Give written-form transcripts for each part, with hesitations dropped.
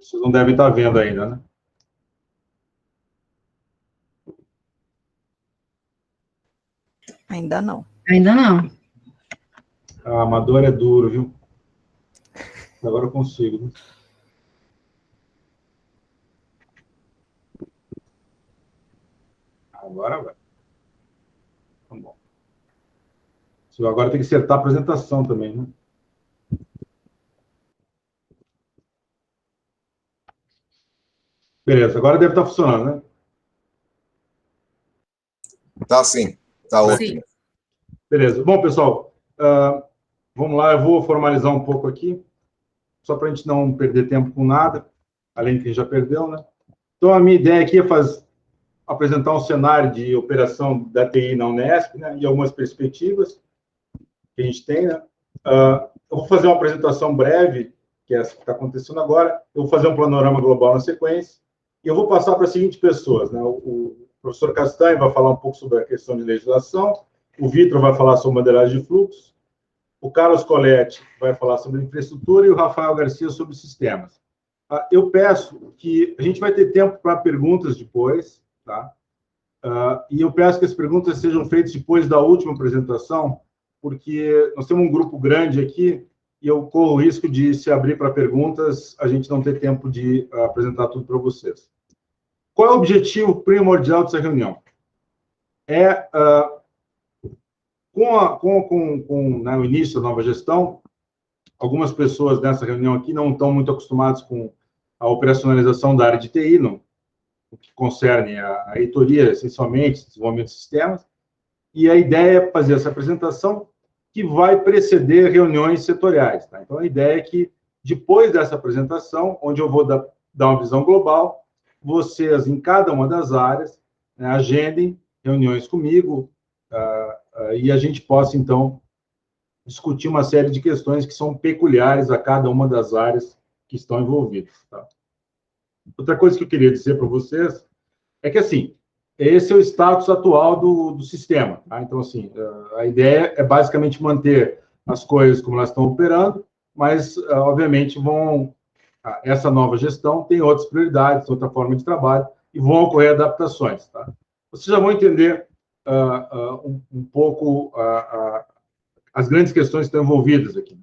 Vocês não devem estar vendo ainda, né? Ainda não. Ainda não. A amador é duro, viu? Agora eu consigo, né? Agora vai. Tá bom. Agora tem que acertar a apresentação também, né? Beleza, agora deve estar funcionando, né? Tá sim, tá ótimo. Beleza. Bom, pessoal, vamos lá, eu vou formalizar um pouco aqui, só para a gente não perder tempo com nada, além que já perdeu, né? Então, a minha ideia aqui é apresentar um cenário de operação da TI na Unesp, né? E algumas perspectivas que a gente tem, né? Eu vou fazer uma apresentação breve, que é essa que está acontecendo agora, eu vou fazer um panorama global na sequência, e eu vou passar para as seguintes pessoas, né? O professor Castanho vai falar um pouco sobre a questão de legislação, o Vitor vai falar sobre modelagem de fluxos, o Carlos Coletti vai falar sobre infraestrutura e o Rafael Garcia sobre sistemas. Eu peço que a gente vai ter tempo para perguntas depois, tá? E eu peço que as perguntas sejam feitas depois da última apresentação, porque nós temos um grupo grande aqui e eu corro o risco de, se abrir para perguntas, a gente não ter tempo de apresentar tudo para vocês. Qual é o objetivo primordial dessa reunião? Com né, o início da nova gestão, algumas pessoas nessa reunião aqui não estão muito acostumadas com a operacionalização da área de TI, no que concerne a reitoria, essencialmente, desenvolvimento de sistemas, e a ideia é fazer essa apresentação que vai preceder reuniões setoriais. Tá? Então, a ideia é que, depois dessa apresentação, onde eu vou dar uma visão global, vocês, em cada uma das áreas, né, agendem reuniões comigo, e a gente possa, então, discutir uma série de questões que são peculiares a cada uma das áreas que estão envolvidas. Tá? Outra coisa que eu queria dizer para vocês é que, assim, esse é o status atual do sistema. Tá? Então, assim, a ideia é basicamente manter as coisas como elas estão operando, mas, obviamente, essa nova gestão tem outras prioridades, outra forma de trabalho, e vão ocorrer adaptações. Tá? Vocês já vão entender um pouco as grandes questões que estão envolvidas aqui.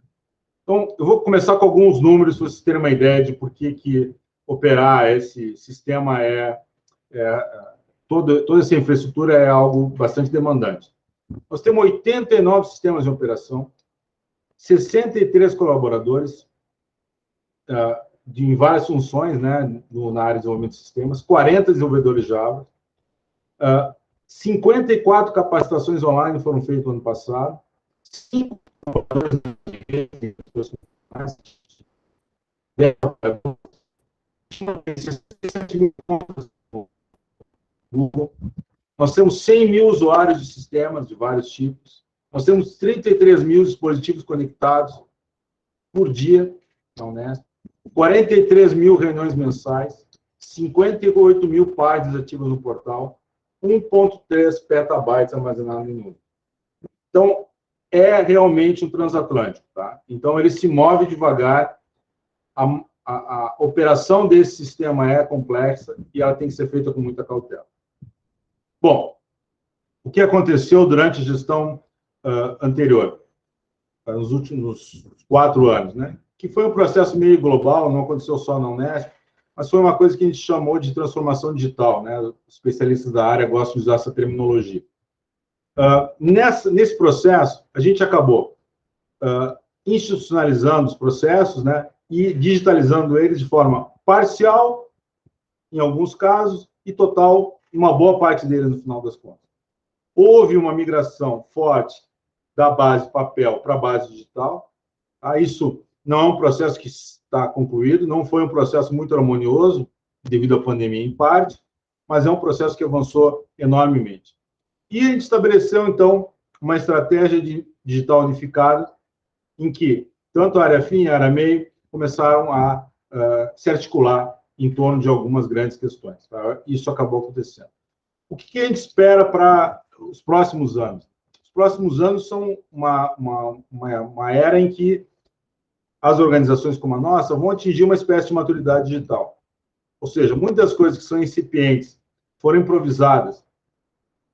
Então, eu vou começar com alguns números, para vocês terem uma ideia de por que operar esse sistema toda essa infraestrutura é algo bastante demandante. Nós temos 89 sistemas em operação, 63 colaboradores em várias funções, né, na área de desenvolvimento de sistemas, 40 desenvolvedores Java, 54 capacitações online foram feitas no ano passado, 5 nós temos 100 mil usuários de sistemas de vários tipos, nós temos 33 mil dispositivos conectados por dia na Unesp, 43 mil reuniões mensais, 58 mil páginas ativas no portal, 1,3 petabytes armazenados em nuvem. Então, é realmente um transatlântico. Tá? Então, ele se move devagar, a operação desse sistema é complexa e ela tem que ser feita com muita cautela. Bom, o que aconteceu durante a gestão anterior, nos últimos 4 anos, né? Que foi um processo meio global, não aconteceu só na Unesp, mas foi uma coisa que a gente chamou de transformação digital, né? Os especialistas da área gostam de usar essa terminologia. Nesse processo, a gente acabou institucionalizando os processos, né? E digitalizando eles de forma parcial, em alguns casos, e total, em uma boa parte deles, no final das contas. Houve uma migração forte da base papel para a base digital. Isso não é um processo que está concluído, não foi um processo muito harmonioso, devido à pandemia, em parte, mas é um processo que avançou enormemente. E a gente estabeleceu, então, uma estratégia de digital unificada, em que tanto a área fim e a área meio começaram a se articular em torno de algumas grandes questões. Tá? Isso acabou acontecendo. O que a gente espera para os próximos anos? Os próximos anos são uma era em que as organizações como a nossa vão atingir uma espécie de maturidade digital. Ou seja, muitas coisas que são incipientes, foram improvisadas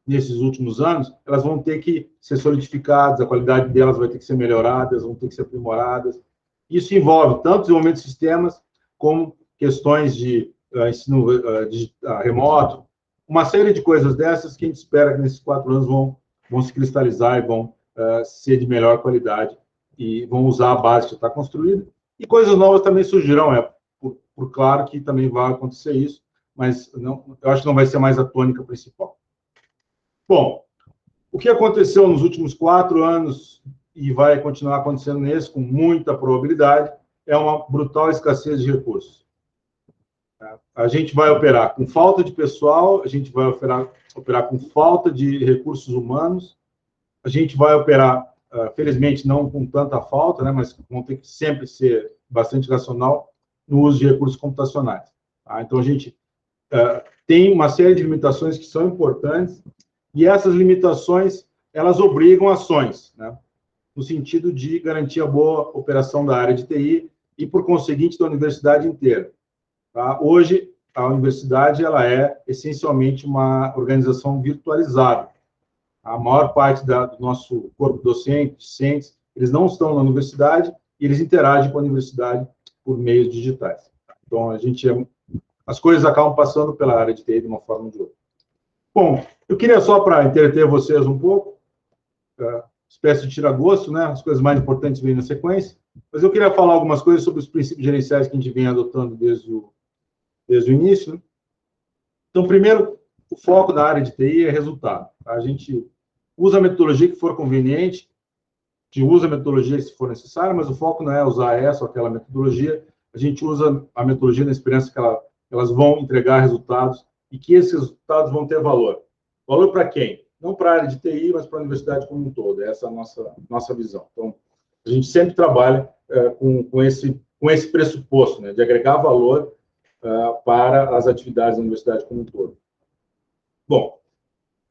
nesses últimos anos, elas vão ter que ser solidificadas, a qualidade delas vai ter que ser melhorada, vão ter que ser aprimoradas. Isso envolve tanto desenvolvimento de sistemas, como questões de ensino remoto, uma série de coisas dessas que a gente espera que nesses 4 anos vão se cristalizar e vão ser de melhor qualidade e vão usar a base que está construída. E coisas novas também surgirão, por claro que também vai acontecer isso, mas não, eu acho que não vai ser mais a tônica principal. Bom, o que aconteceu nos últimos 4 anos e vai continuar acontecendo nesse, com muita probabilidade, é uma brutal escassez de recursos. A gente vai operar com falta de pessoal, a gente vai operar com falta de recursos humanos, a gente vai operar, felizmente, não com tanta falta, né, mas vão ter que sempre ser bastante racional no uso de recursos computacionais. Tá? Então, a gente tem uma série de limitações que são importantes, e essas limitações, elas obrigam ações, né, no sentido de garantir a boa operação da área de TI e, por conseguinte, da universidade inteira. Tá? Hoje, a universidade ela é essencialmente uma organização virtualizada. A maior parte do nosso corpo docente, discentes, eles não estão na universidade e eles interagem com a universidade por meios digitais. Então, as coisas acabam passando pela área de TI de uma forma ou de outra. Bom, eu queria só, para entreter vocês um pouco, espécie de tira-gosto, né? As coisas mais importantes vêm na sequência, mas eu queria falar algumas coisas sobre os princípios gerenciais que a gente vem adotando desde o início. Né? Então, primeiro, o foco da área de TI é resultado. Tá? A gente usa a metodologia que for conveniente, a gente usa a metodologia se for necessário, mas o foco não é usar essa ou aquela metodologia, a gente usa a metodologia na esperança que elas vão entregar resultados e que esses resultados vão ter valor. Valor para quem? Não para a área de TI, mas para a universidade como um todo. Essa é a nossa visão. Então, a gente sempre trabalha com esse pressuposto, né, de agregar valor para as atividades da universidade como um todo. Bom,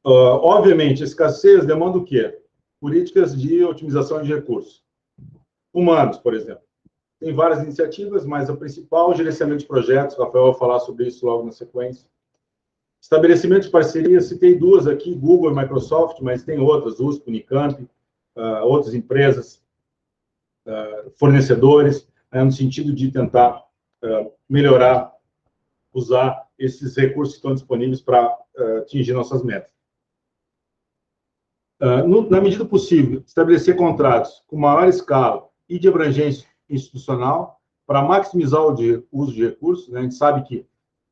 obviamente, a escassez demanda o quê? Políticas de otimização de recursos. Humanos, por exemplo. Tem várias iniciativas, mas a principal é o gerenciamento de projetos. O Rafael vai falar sobre isso logo na sequência. Estabelecimento de parcerias, citei 2 aqui, Google e Microsoft, mas tem outras, USP, Unicamp, outras empresas, fornecedores, no sentido de tentar melhorar, usar esses recursos que estão disponíveis para atingir nossas metas. Na medida possível, estabelecer contratos com maior escala e de abrangência institucional para maximizar o uso de recursos. Né? A gente sabe que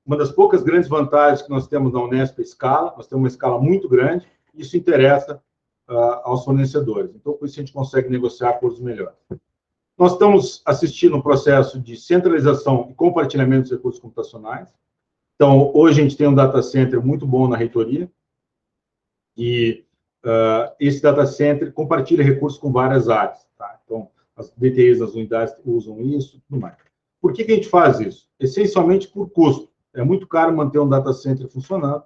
uma das poucas grandes vantagens que nós temos na Unesp é a escala, nós temos uma escala muito grande, e isso interessa aos fornecedores. Então, por isso a gente consegue negociar acordos melhores. Nós estamos assistindo um processo de centralização e compartilhamento dos recursos computacionais. Então, hoje a gente tem um data center muito bom na reitoria, e esse data center compartilha recursos com várias áreas. Tá? Então, as DTIs das unidades usam isso e tudo mais. Por que a gente faz isso? Essencialmente por custo. É muito caro manter um data center funcionando,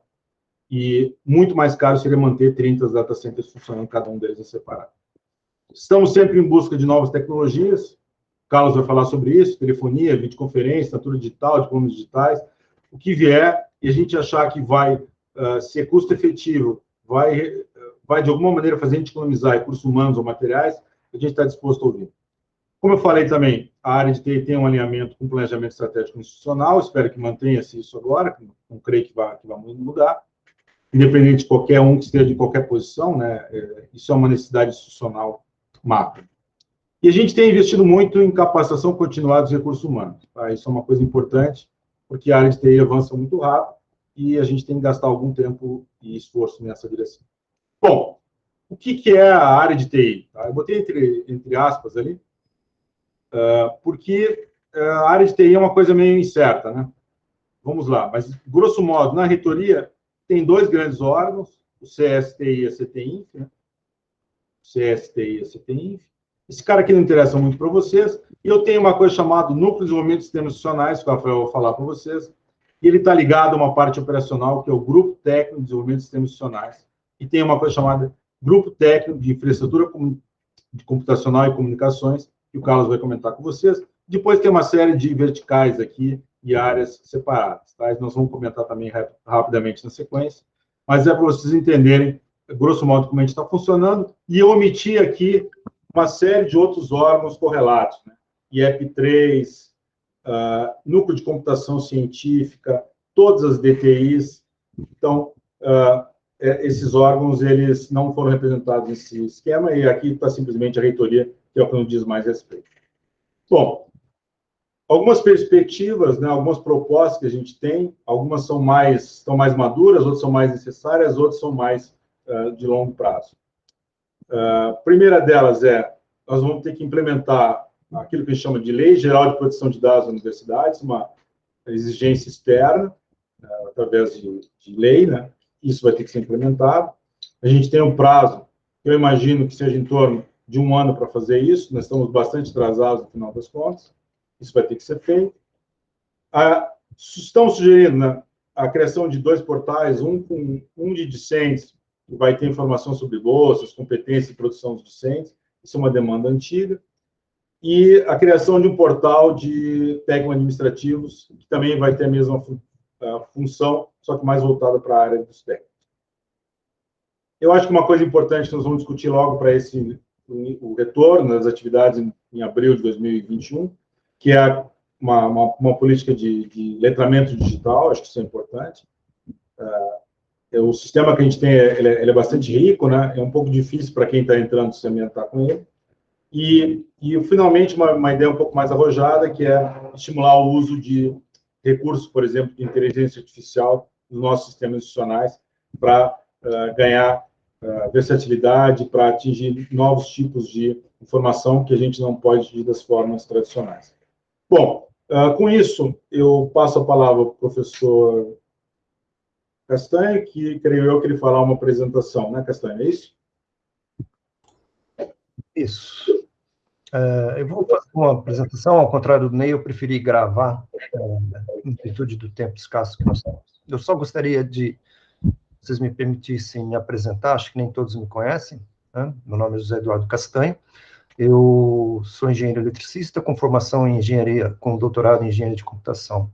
e muito mais caro seria manter 30 data centers funcionando, cada um deles em separado. Estamos sempre em busca de novas tecnologias. O Carlos vai falar sobre isso, telefonia, videoconferência, assinatura digital, diplomas digitais, o que vier, e a gente achar que vai ser custo efetivo, vai de alguma maneira fazer a gente economizar recursos humanos ou materiais, a gente está disposto a ouvir. Como eu falei também, a área de TI tem um alinhamento com o planejamento estratégico institucional, espero que mantenha-se isso agora, não creio que vai mudar, independente de qualquer um que esteja em qualquer posição, né, isso é uma necessidade institucional macro. E a gente tem investido muito em capacitação continuada dos recursos humanos. Tá? Isso é uma coisa importante, porque a área de TI avança muito rápido e a gente tem que gastar algum tempo e esforço nessa direção. Bom, o que é a área de TI? Tá? Eu botei entre aspas ali, porque a área de TI é uma coisa meio incerta, né? Vamos lá, mas, grosso modo, na reitoria, tem 2 grandes órgãos, o CSTI e a CTINF, né? O CSTI e a CTINF. Esse cara aqui não interessa muito para vocês, e eu tenho uma coisa chamada Núcleo de Desenvolvimento de Sistemas Institucionais, que o Rafael vai falar para vocês, e ele está ligado a uma parte operacional, que é o Grupo Técnico de Desenvolvimento de Sistemas Institucionais, e tem uma coisa chamada Grupo Técnico de Infraestrutura Computacional e Comunicações, que o Carlos vai comentar com vocês. Depois tem uma série de verticais aqui e áreas separadas. Tá? Nós vamos comentar também rapidamente na sequência, mas é para vocês entenderem, grosso modo, como a gente está funcionando, e eu omiti aqui uma série de outros órgãos correlatos, né? IEP3, Núcleo de Computação Científica, todas as DTIs. Então, esses órgãos, eles não foram representados nesse esquema, e aqui está simplesmente a reitoria, que é o que nos diz mais respeito. Bom, algumas perspectivas, né, algumas propostas que a gente tem, algumas estão mais maduras, outras são mais necessárias, outras são mais de longo prazo. A primeira delas nós vamos ter que implementar aquilo que a gente chama de Lei Geral de Proteção de Dados das Universidades, uma exigência externa, através de lei, né? Isso vai ter que ser implementado. A gente tem um prazo, eu imagino que seja em torno de 1 ano para fazer isso, nós estamos bastante atrasados no final das contas, isso vai ter que ser feito. Estão sugerindo, né, a criação de 2 portais, um de discentes, que vai ter informação sobre bolsas, competências e produção dos discentes, isso é uma demanda antiga, e a criação de um portal de técnico-administrativos, que também vai ter a mesma função, só que mais voltada para a área dos técnicos. Eu acho que uma coisa importante que nós vamos discutir logo para o retorno das atividades em abril de 2021, que é uma política de letramento digital, acho que isso é importante. O sistema que a gente tem ele é bastante rico, né? É um pouco difícil para quem está entrando se ambientar com ele. E finalmente, uma ideia um pouco mais arrojada, que é estimular o uso de recursos, por exemplo, de inteligência artificial nos nossos sistemas institucionais para ganhar versatilidade, para atingir novos tipos de informação que a gente não pode atingir das formas tradicionais. Bom, com isso, eu passo a palavra ao professor Castanho, que creio eu que ele fará uma apresentação, né, Castanho? É isso? Isso. Eu vou fazer uma apresentação, ao contrário do Ney, eu preferi gravar, em virtude do tempo escasso que nós temos. Eu só gostaria de, vocês me permitissem me apresentar, acho que nem todos me conhecem, né? Meu nome é José Eduardo Castanho, eu sou engenheiro eletricista, com formação em engenharia, com doutorado em engenharia de computação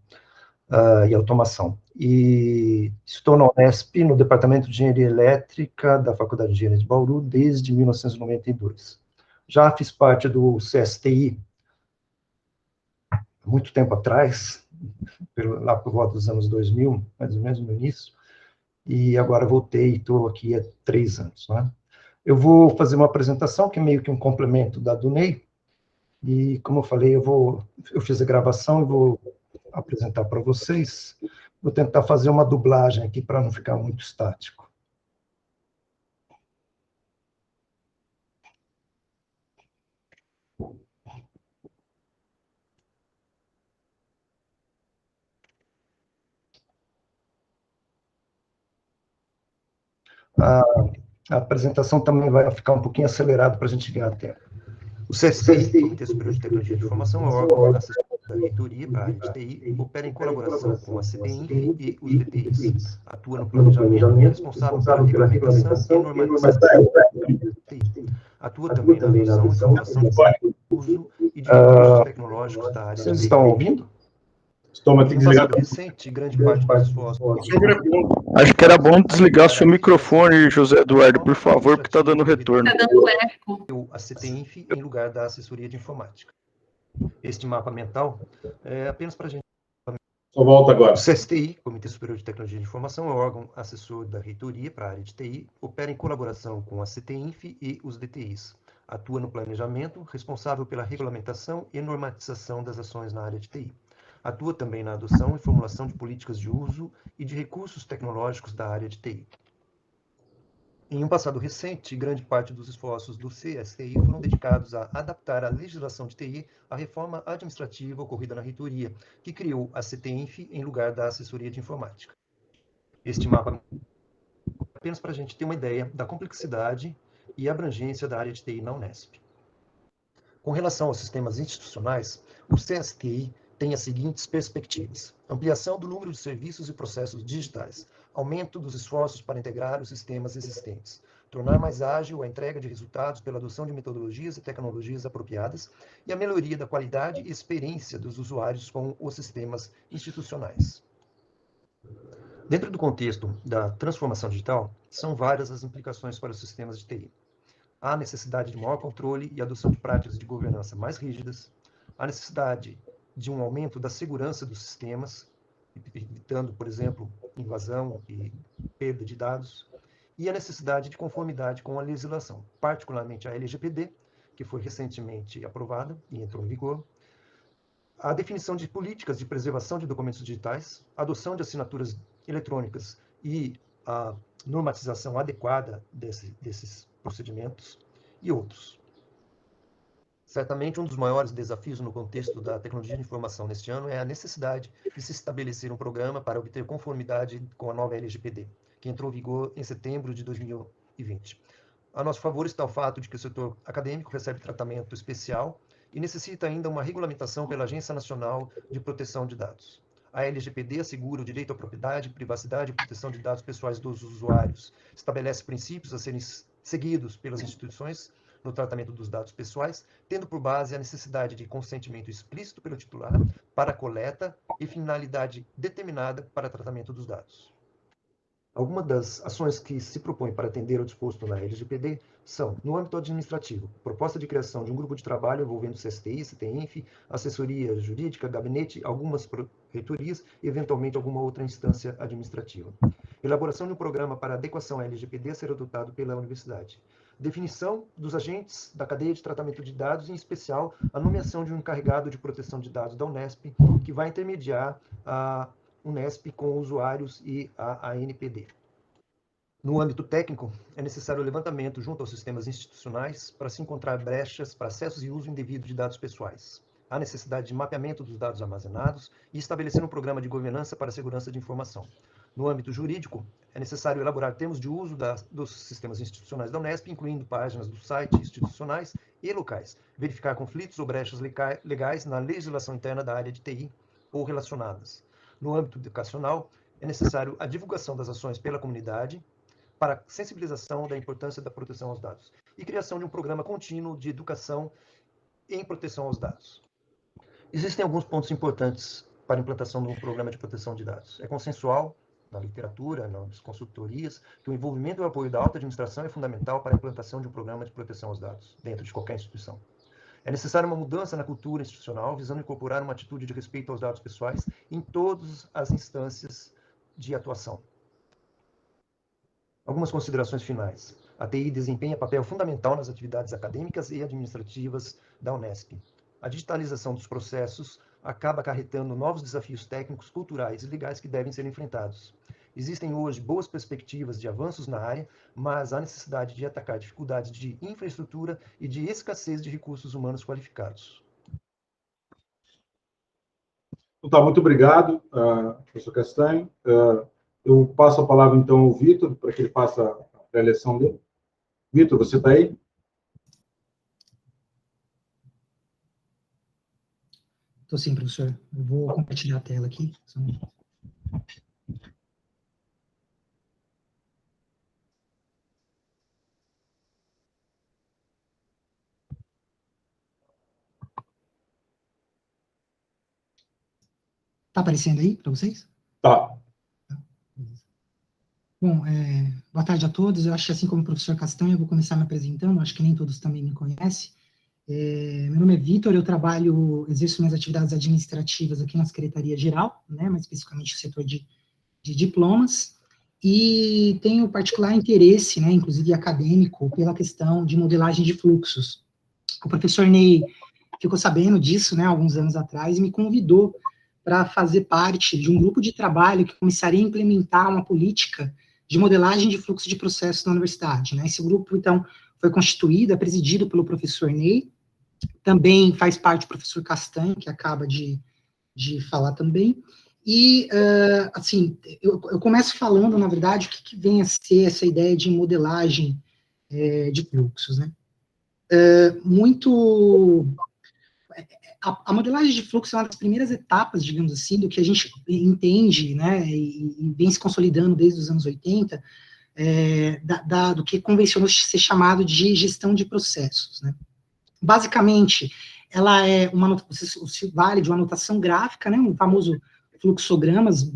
e automação. E estou na Unesp, no Departamento de Engenharia Elétrica da Faculdade de Engenharia de Bauru, desde 1992. Já fiz parte do CSTI, muito tempo atrás, lá por volta dos anos 2000, mais ou menos no início, e agora voltei e estou aqui há 3 anos. Né? Eu vou fazer uma apresentação que é meio que um complemento da do Ney, e como eu falei, eu fiz a gravação e vou apresentar para vocês. Vou tentar fazer uma dublagem aqui para não ficar muito estático. A apresentação também vai ficar um pouquinho acelerada para a gente ganhar tempo. O CSTI, Comitê Superior de Tecnologia de Informação, é o órgão assessor da reitoria para a área de TI, opera em colaboração com a CTINF e os DTIs. Atua no planejamento, responsável pela regulamentação e normatização da TI. Atua também na adoção e formulação de uso e de recursos tecnológicos da área de TI. Vocês estão ouvindo? Toma, tem que desligar. Recente, grande parte dos esforços. Acho que era bom desligar seu microfone, José Eduardo, por favor, porque está dando retorno. Está dando eco. A CTINF em lugar da assessoria de informática. Este mapa mental é apenas para a gente. Só volta agora. O CSTI, Comitê Superior de Tecnologia de Informação, é o órgão assessor da reitoria para a área de TI, opera em colaboração com a CTINF e os DTIs. Atua no planejamento, responsável pela regulamentação e normatização das ações na área de TI. Atua também na adoção e formulação de políticas de uso e de recursos tecnológicos da área de TI. Em um passado recente, grande parte dos esforços do CSTI foram dedicados a adaptar a legislação de TI à reforma administrativa ocorrida na reitoria, que criou a CTINF em lugar da assessoria de informática. Este mapa é apenas para a gente ter uma ideia da complexidade e abrangência da área de TI na Unesp. Com relação aos sistemas institucionais, o CSTI tem as seguintes perspectivas: ampliação do número de serviços e processos digitais, aumento dos esforços para integrar os sistemas existentes, tornar mais ágil a entrega de resultados pela adoção de metodologias e tecnologias apropriadas e a melhoria da qualidade e experiência dos usuários com os sistemas institucionais. Dentro do contexto da transformação digital, são várias as implicações para os sistemas de TI. Há necessidade de maior controle e adoção de práticas de governança mais rígidas, há necessidade de um aumento da segurança dos sistemas, evitando, por exemplo, invasão e perda de dados, e a necessidade de conformidade com a legislação, particularmente a LGPD, que foi recentemente aprovada e entrou em vigor, a definição de políticas de preservação de documentos digitais, a adoção de assinaturas eletrônicas e a normatização adequada desses procedimentos e outros. Certamente, um dos maiores desafios no contexto da tecnologia de informação neste ano é a necessidade de se estabelecer um programa para obter conformidade com a nova LGPD, que entrou em vigor em setembro de 2020. A nosso favor está o fato de que o setor acadêmico recebe tratamento especial e necessita ainda uma regulamentação pela Agência Nacional de Proteção de Dados. A LGPD assegura o direito à propriedade, privacidade e proteção de dados pessoais dos usuários, estabelece princípios a serem seguidos pelas instituições no tratamento dos dados pessoais, tendo por base a necessidade de consentimento explícito pelo titular para a coleta e finalidade determinada para tratamento dos dados. Algumas das ações que se propõem para atender ao disposto na LGPD são, no âmbito administrativo, proposta de criação de um grupo de trabalho envolvendo CSTI, CTINF, assessoria jurídica, gabinete, algumas reitorias e, eventualmente, alguma outra instância administrativa. Elaboração de um programa para adequação à LGPD a ser adotado pela universidade. Definição dos agentes da cadeia de tratamento de dados, em especial a nomeação de um encarregado de proteção de dados da Unesp, que vai intermediar a Unesp com usuários e a ANPD. No âmbito técnico, é necessário o levantamento junto aos sistemas institucionais para se encontrar brechas para acessos e uso indevido de dados pessoais. Há necessidade de mapeamento dos dados armazenados e estabelecer um programa de governança para a segurança de informação. No âmbito jurídico, é necessário elaborar termos de uso dos sistemas institucionais da Unesp, incluindo páginas do site institucionais e locais, verificar conflitos ou brechas legais na legislação interna da área de TI ou relacionadas. No âmbito educacional, é necessário a divulgação das ações pela comunidade para sensibilização da importância da proteção aos dados e criação de um programa contínuo de educação em proteção aos dados. Existem alguns pontos importantes para a implantação de um programa de proteção de dados. É consensual, na literatura, nas consultorias, que o envolvimento e o apoio da alta administração é fundamental para a implantação de um programa de proteção aos dados, dentro de qualquer instituição. É necessária uma mudança na cultura institucional, visando incorporar uma atitude de respeito aos dados pessoais em todas as instâncias de atuação. Algumas considerações finais. A TI desempenha papel fundamental nas atividades acadêmicas e administrativas da Unesp. A digitalização dos processos acaba acarretando novos desafios técnicos, culturais e legais que devem ser enfrentados. Existem hoje boas perspectivas de avanços na área, mas há necessidade de atacar dificuldades de infraestrutura e de escassez de recursos humanos qualificados. Tá, muito obrigado, professor Castanho. Eu passo a palavra, então, ao Vitor, para que ele faça a pré-eleção dele. Vitor, você está aí? Estou sim, professor. Eu vou compartilhar a tela aqui. Está aparecendo aí para vocês? Tá. Bom, boa tarde a todos. Eu acho que, assim como o professor Castanho, eu vou começar me apresentando. Acho que nem todos também me conhecem. Meu nome é Vitor, eu exerço minhas atividades administrativas aqui na Secretaria-Geral, né, mais especificamente no setor de diplomas, e tenho particular interesse, né, inclusive acadêmico, pela questão de modelagem de fluxos. O professor Ney ficou sabendo disso, né, alguns anos atrás, e me convidou para fazer parte de um grupo de trabalho que começaria a implementar uma política de modelagem de fluxo de processos na universidade, né. Esse grupo, então, foi constituído, é presidido pelo professor Ney, também faz parte o professor Castanho, que acaba de falar também, e, assim, eu começo falando, na verdade, o que vem a ser essa ideia de modelagem de fluxos, né? A modelagem de fluxo é uma das primeiras etapas, digamos assim, do que a gente entende, né, e vem se consolidando desde os anos 80, do que convencionou ser chamado de gestão de processos, né? Basicamente, ela é vale de uma notação gráfica, né, um famoso fluxogramas,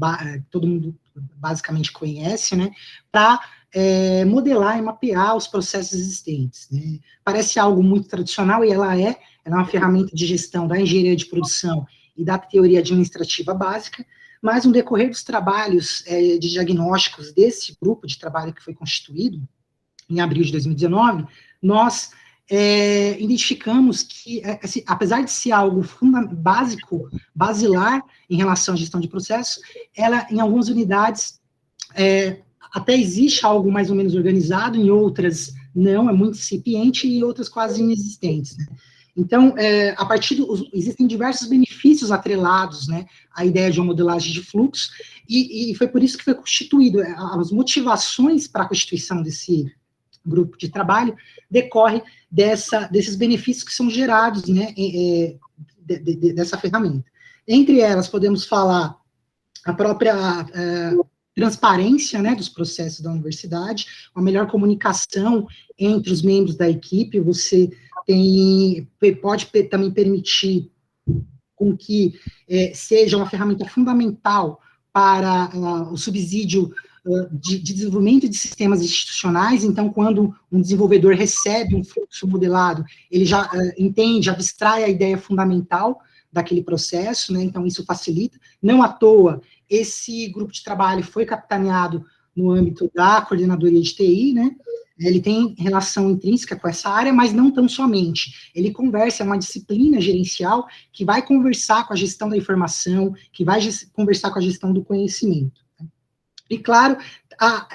todo mundo basicamente conhece, né, para modelar e mapear os processos existentes, né? Parece algo muito tradicional, e ela é uma ferramenta de gestão da engenharia de produção e da teoria administrativa básica, mas no decorrer dos trabalhos de diagnósticos desse grupo de trabalho que foi constituído, em abril de 2019, nós identificamos que, apesar de ser algo básico, basilar em relação à gestão de processos, ela, em algumas unidades, até existe algo mais ou menos organizado, em outras não, é muito incipiente, e em outras quase inexistentes, né? Então, existem diversos benefícios atrelados, né, à ideia de uma modelagem de fluxo, e foi por isso que foi constituído. As motivações para a constituição desse grupo de trabalho decorre desses benefícios que são gerados, né, dessa ferramenta. Entre elas, podemos falar a própria transparência, né, dos processos da universidade, uma melhor comunicação entre os membros da equipe. Você pode também permitir com que seja uma ferramenta fundamental para o subsídio de desenvolvimento de sistemas institucionais. Então, quando um desenvolvedor recebe um fluxo modelado, ele já entende, abstrai a ideia fundamental daquele processo, né? Então isso facilita. Não à toa, esse grupo de trabalho foi capitaneado no âmbito da coordenadoria de TI, né? Ele tem relação intrínseca com essa área, mas não tão somente. Ele conversa, é uma disciplina gerencial que vai conversar com a gestão da informação, que vai conversar com a gestão do conhecimento. E, claro,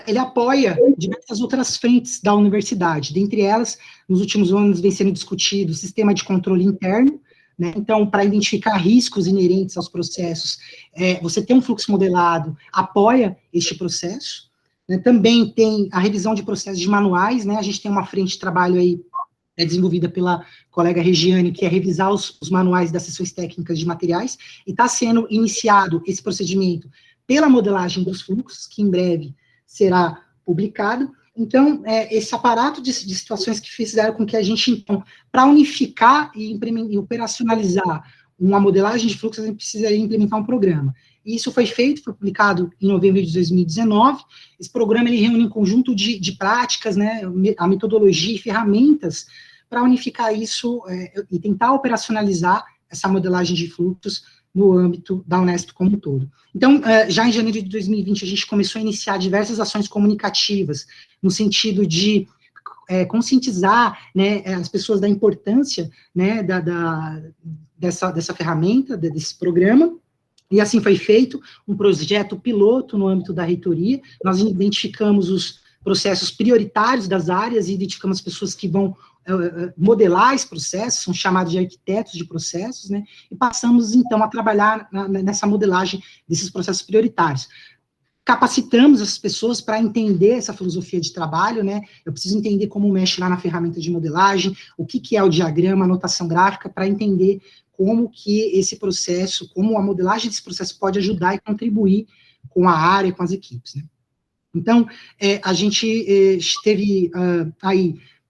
ele apoia diversas outras frentes da universidade. Dentre elas, nos últimos anos vem sendo discutido o sistema de controle interno, né? Então, para identificar riscos inerentes aos processos, você ter um fluxo modelado apoia este processo. Né? Também tem a revisão de processos de manuais, né? A gente tem uma frente de trabalho aí desenvolvida pela colega Regiane, que é revisar os manuais das seções técnicas de materiais, e está sendo iniciado esse procedimento pela modelagem dos fluxos, que em breve será publicado. Então, esse aparato de situações que fizeram com que a gente, então, para unificar e operacionalizar uma modelagem de fluxos, a gente precisaria implementar um programa. E isso foi feito, foi publicado em novembro de 2019. Esse programa, ele reúne um conjunto de práticas, né, a metodologia e ferramentas para unificar isso e tentar operacionalizar essa modelagem de fluxos no âmbito da Unesp como um todo. Então, já em janeiro de 2020, a gente começou a iniciar diversas ações comunicativas, no sentido de conscientizar, né, as pessoas da importância, né, dessa ferramenta, desse programa, e assim foi feito um projeto piloto no âmbito da reitoria. Nós identificamos os processos prioritários das áreas e identificamos as pessoas que vão modelar esse processo, são chamados de arquitetos de processos, né, e passamos, então, a trabalhar nessa modelagem desses processos prioritários. Capacitamos as pessoas para entender essa filosofia de trabalho, né, eu preciso entender como mexe lá na ferramenta de modelagem, o que é o diagrama, a notação gráfica, para entender como que esse processo, como a modelagem desse processo pode ajudar e contribuir com a área, com as equipes, né. Então, a gente teve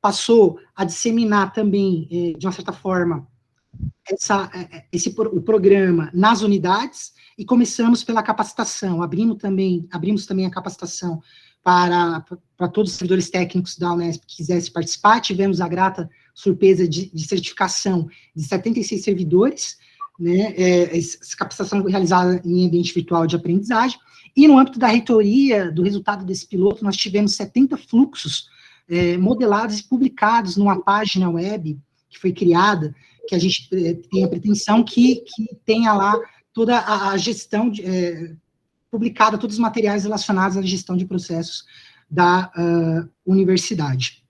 passou a disseminar também, de uma certa forma, o programa nas unidades, e começamos pela capacitação. Abrimos também a capacitação para todos os servidores técnicos da Unesp que quisessem participar. Tivemos a grata surpresa de certificação de 76 servidores, né, essa capacitação realizada em ambiente virtual de aprendizagem, e no âmbito da reitoria, do resultado desse piloto, nós tivemos 70 fluxos modelados e publicados numa página web que foi criada, que a gente tem a pretensão que tenha lá toda a gestão, publicada, todos os materiais relacionados à gestão de processos da universidade.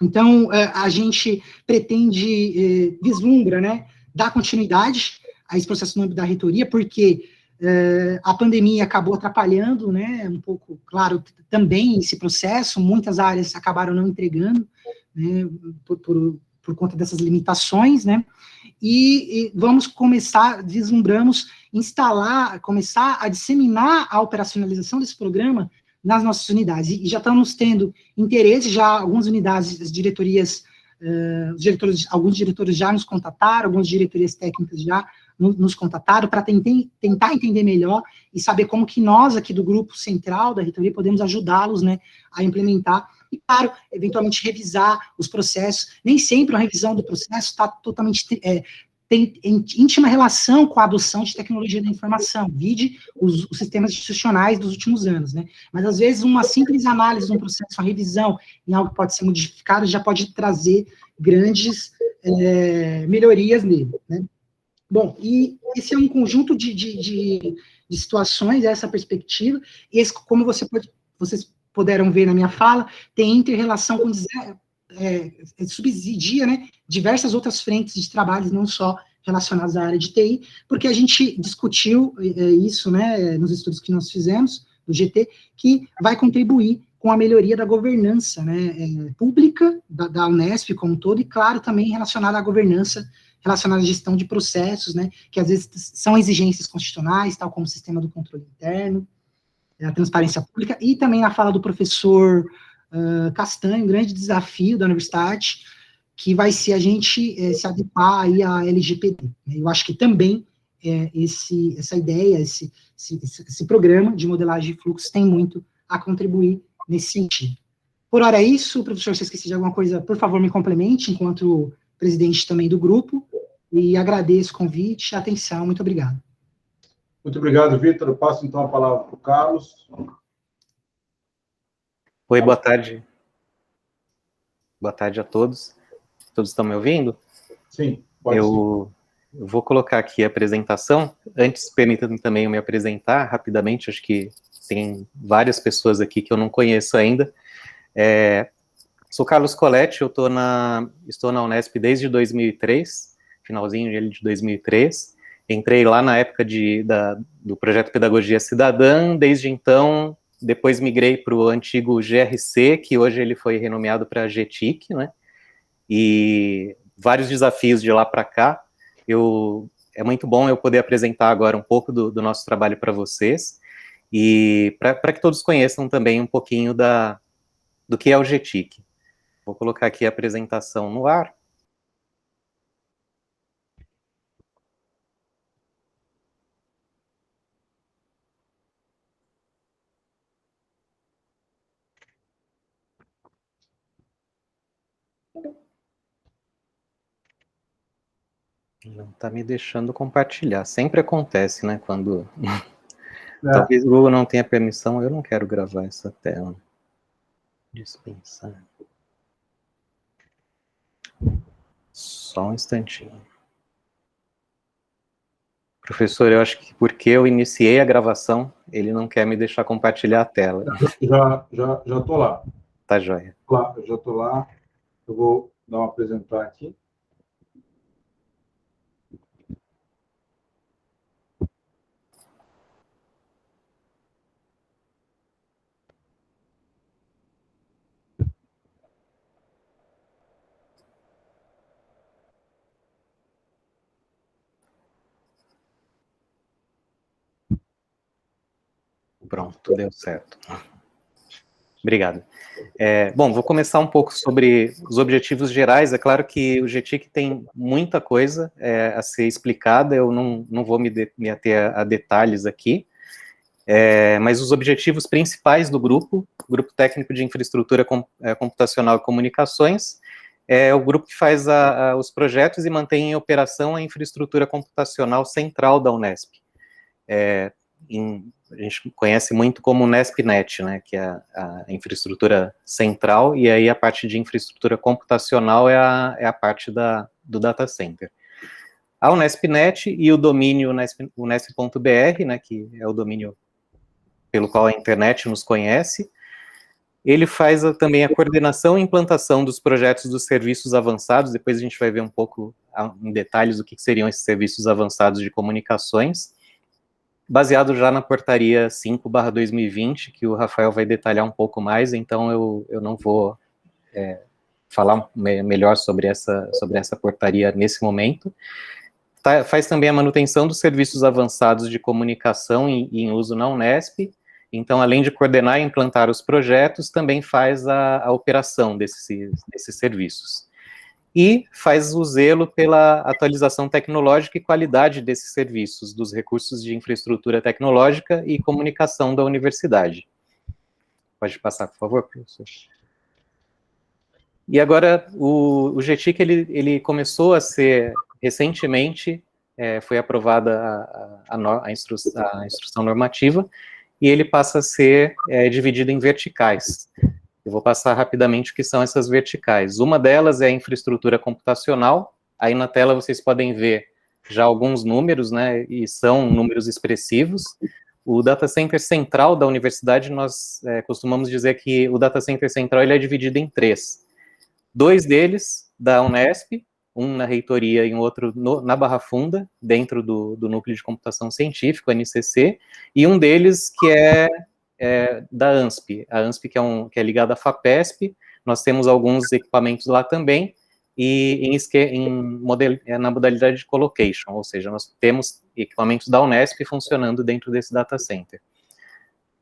Então, a gente pretende, vislumbra, né, dar continuidade a esse processo no âmbito da reitoria, porque a pandemia acabou atrapalhando, né, um pouco, claro, também esse processo, muitas áreas acabaram não entregando, né, por conta dessas limitações, né, e vamos vislumbramos começar a disseminar a operacionalização desse programa nas nossas unidades. E já estamos tendo interesse, já algumas unidades, as diretorias, alguns diretores já nos contataram, algumas diretorias técnicas já nos contataram para tentar entender melhor e saber como que nós, aqui do grupo central da reitoria, podemos ajudá-los, né, a implementar e, claro, eventualmente revisar os processos. Nem sempre a revisão do processo está totalmente... tem íntima relação com a adoção de tecnologia da informação, vide os sistemas institucionais dos últimos anos, né? Mas, às vezes, uma simples análise de um processo, uma revisão em algo que pode ser modificado, já pode trazer grandes melhorias nele, né? Bom, e esse é um conjunto de situações, essa perspectiva, e esse, como vocês puderam ver na minha fala, tem inter-relação com subsidia, né, diversas outras frentes de trabalhos, não só relacionadas à área de TI, porque a gente discutiu isso, né, nos estudos que nós fizemos, do GT, que vai contribuir com a melhoria da governança, né, pública da Unesp como um todo, e, claro, também relacionada à governança, relacionada à gestão de processos, né, que às vezes são exigências constitucionais, tal como o sistema do controle interno, a transparência pública, e também na fala do professor Castanho, um grande desafio da universidade, que vai ser a gente se adequar aí à LGPD. Eu acho que também essa ideia, esse programa de modelagem de fluxos tem muito a contribuir nesse sentido. Por hora é isso, professor, se eu esqueci de alguma coisa, por favor, me complemente, enquanto presidente também do grupo, e agradeço o convite, a atenção, muito obrigado. Muito obrigado, Vitor. Eu passo, então, a palavra para o Carlos. Oi, boa tarde. Boa tarde a todos. Todos estão me ouvindo? Sim, pode Eu vou colocar aqui a apresentação. Antes, permita-me também eu me apresentar rapidamente, acho que tem várias pessoas aqui que eu não conheço ainda. Sou Carlos Coletti, eu estou na Unesp desde 2003, finalzinho de 2003. Entrei lá na época do projeto Pedagogia Cidadã, desde então, depois migrei para o antigo GRC, que hoje ele foi renomeado para GTIC, né? E vários desafios de lá para cá. É muito bom eu poder apresentar agora um pouco do nosso trabalho para vocês, e para que todos conheçam também um pouquinho do que é o GTIC. Vou colocar aqui a apresentação no ar. Não está me deixando compartilhar. Sempre acontece, né? Quando talvez o Google não tenha permissão, eu não quero gravar essa tela. Dispensar. Só um instantinho. Professor, eu acho que porque eu iniciei a gravação, ele não quer me deixar compartilhar a tela. Já estou lá. Tá joia. Claro, já estou lá. Eu vou dar uma apresentar aqui. Pronto, deu certo. Obrigado. Bom, vou começar um pouco sobre os objetivos gerais. É claro que o GTIC tem muita coisa a ser explicada, eu não vou me ater a detalhes aqui, mas os objetivos principais do Grupo Técnico de Infraestrutura Computacional e Comunicações, é o grupo que faz os projetos e mantém em operação a infraestrutura computacional central da Unesp. A gente conhece muito como UnespNet, né, que é a infraestrutura central, e aí a parte de infraestrutura computacional é a parte do data center. A UnespNet e o domínio unesp.br, né, que é o domínio pelo qual a internet nos conhece, ele faz também a coordenação e implantação dos projetos dos serviços avançados. Depois a gente vai ver um pouco em detalhes o que seriam esses serviços avançados de comunicações, baseado já na portaria 5/2020, que o Rafael vai detalhar um pouco mais, então eu não vou falar melhor sobre essa portaria nesse momento. Faz também a manutenção dos serviços avançados de comunicação em uso na Unesp, Então, além de coordenar e implantar os projetos, também faz a operação desses serviços. E faz o zelo pela atualização tecnológica e qualidade desses serviços, dos recursos de infraestrutura tecnológica e comunicação da universidade. Pode passar, por favor, professor. E agora, o GTIC, ele começou a ser, recentemente, foi aprovada a instrução normativa, e ele passa a ser dividido em verticais. Eu vou passar rapidamente o que são essas verticais. Uma delas é a infraestrutura computacional. Aí na tela vocês podem ver já alguns números, né, e são números expressivos. O data center central da universidade, nós costumamos dizer que o data center central ele é dividido em 3. 2 deles da Unesp, um na reitoria e um outro na Barra Funda, dentro do Núcleo de Computação Científica, NCC, e um deles que é da ANSP, a ANSP que é ligada à FAPESP. Nós temos alguns equipamentos lá também, e na modalidade de colocation, ou seja, nós temos equipamentos da Unesp funcionando dentro desse data center.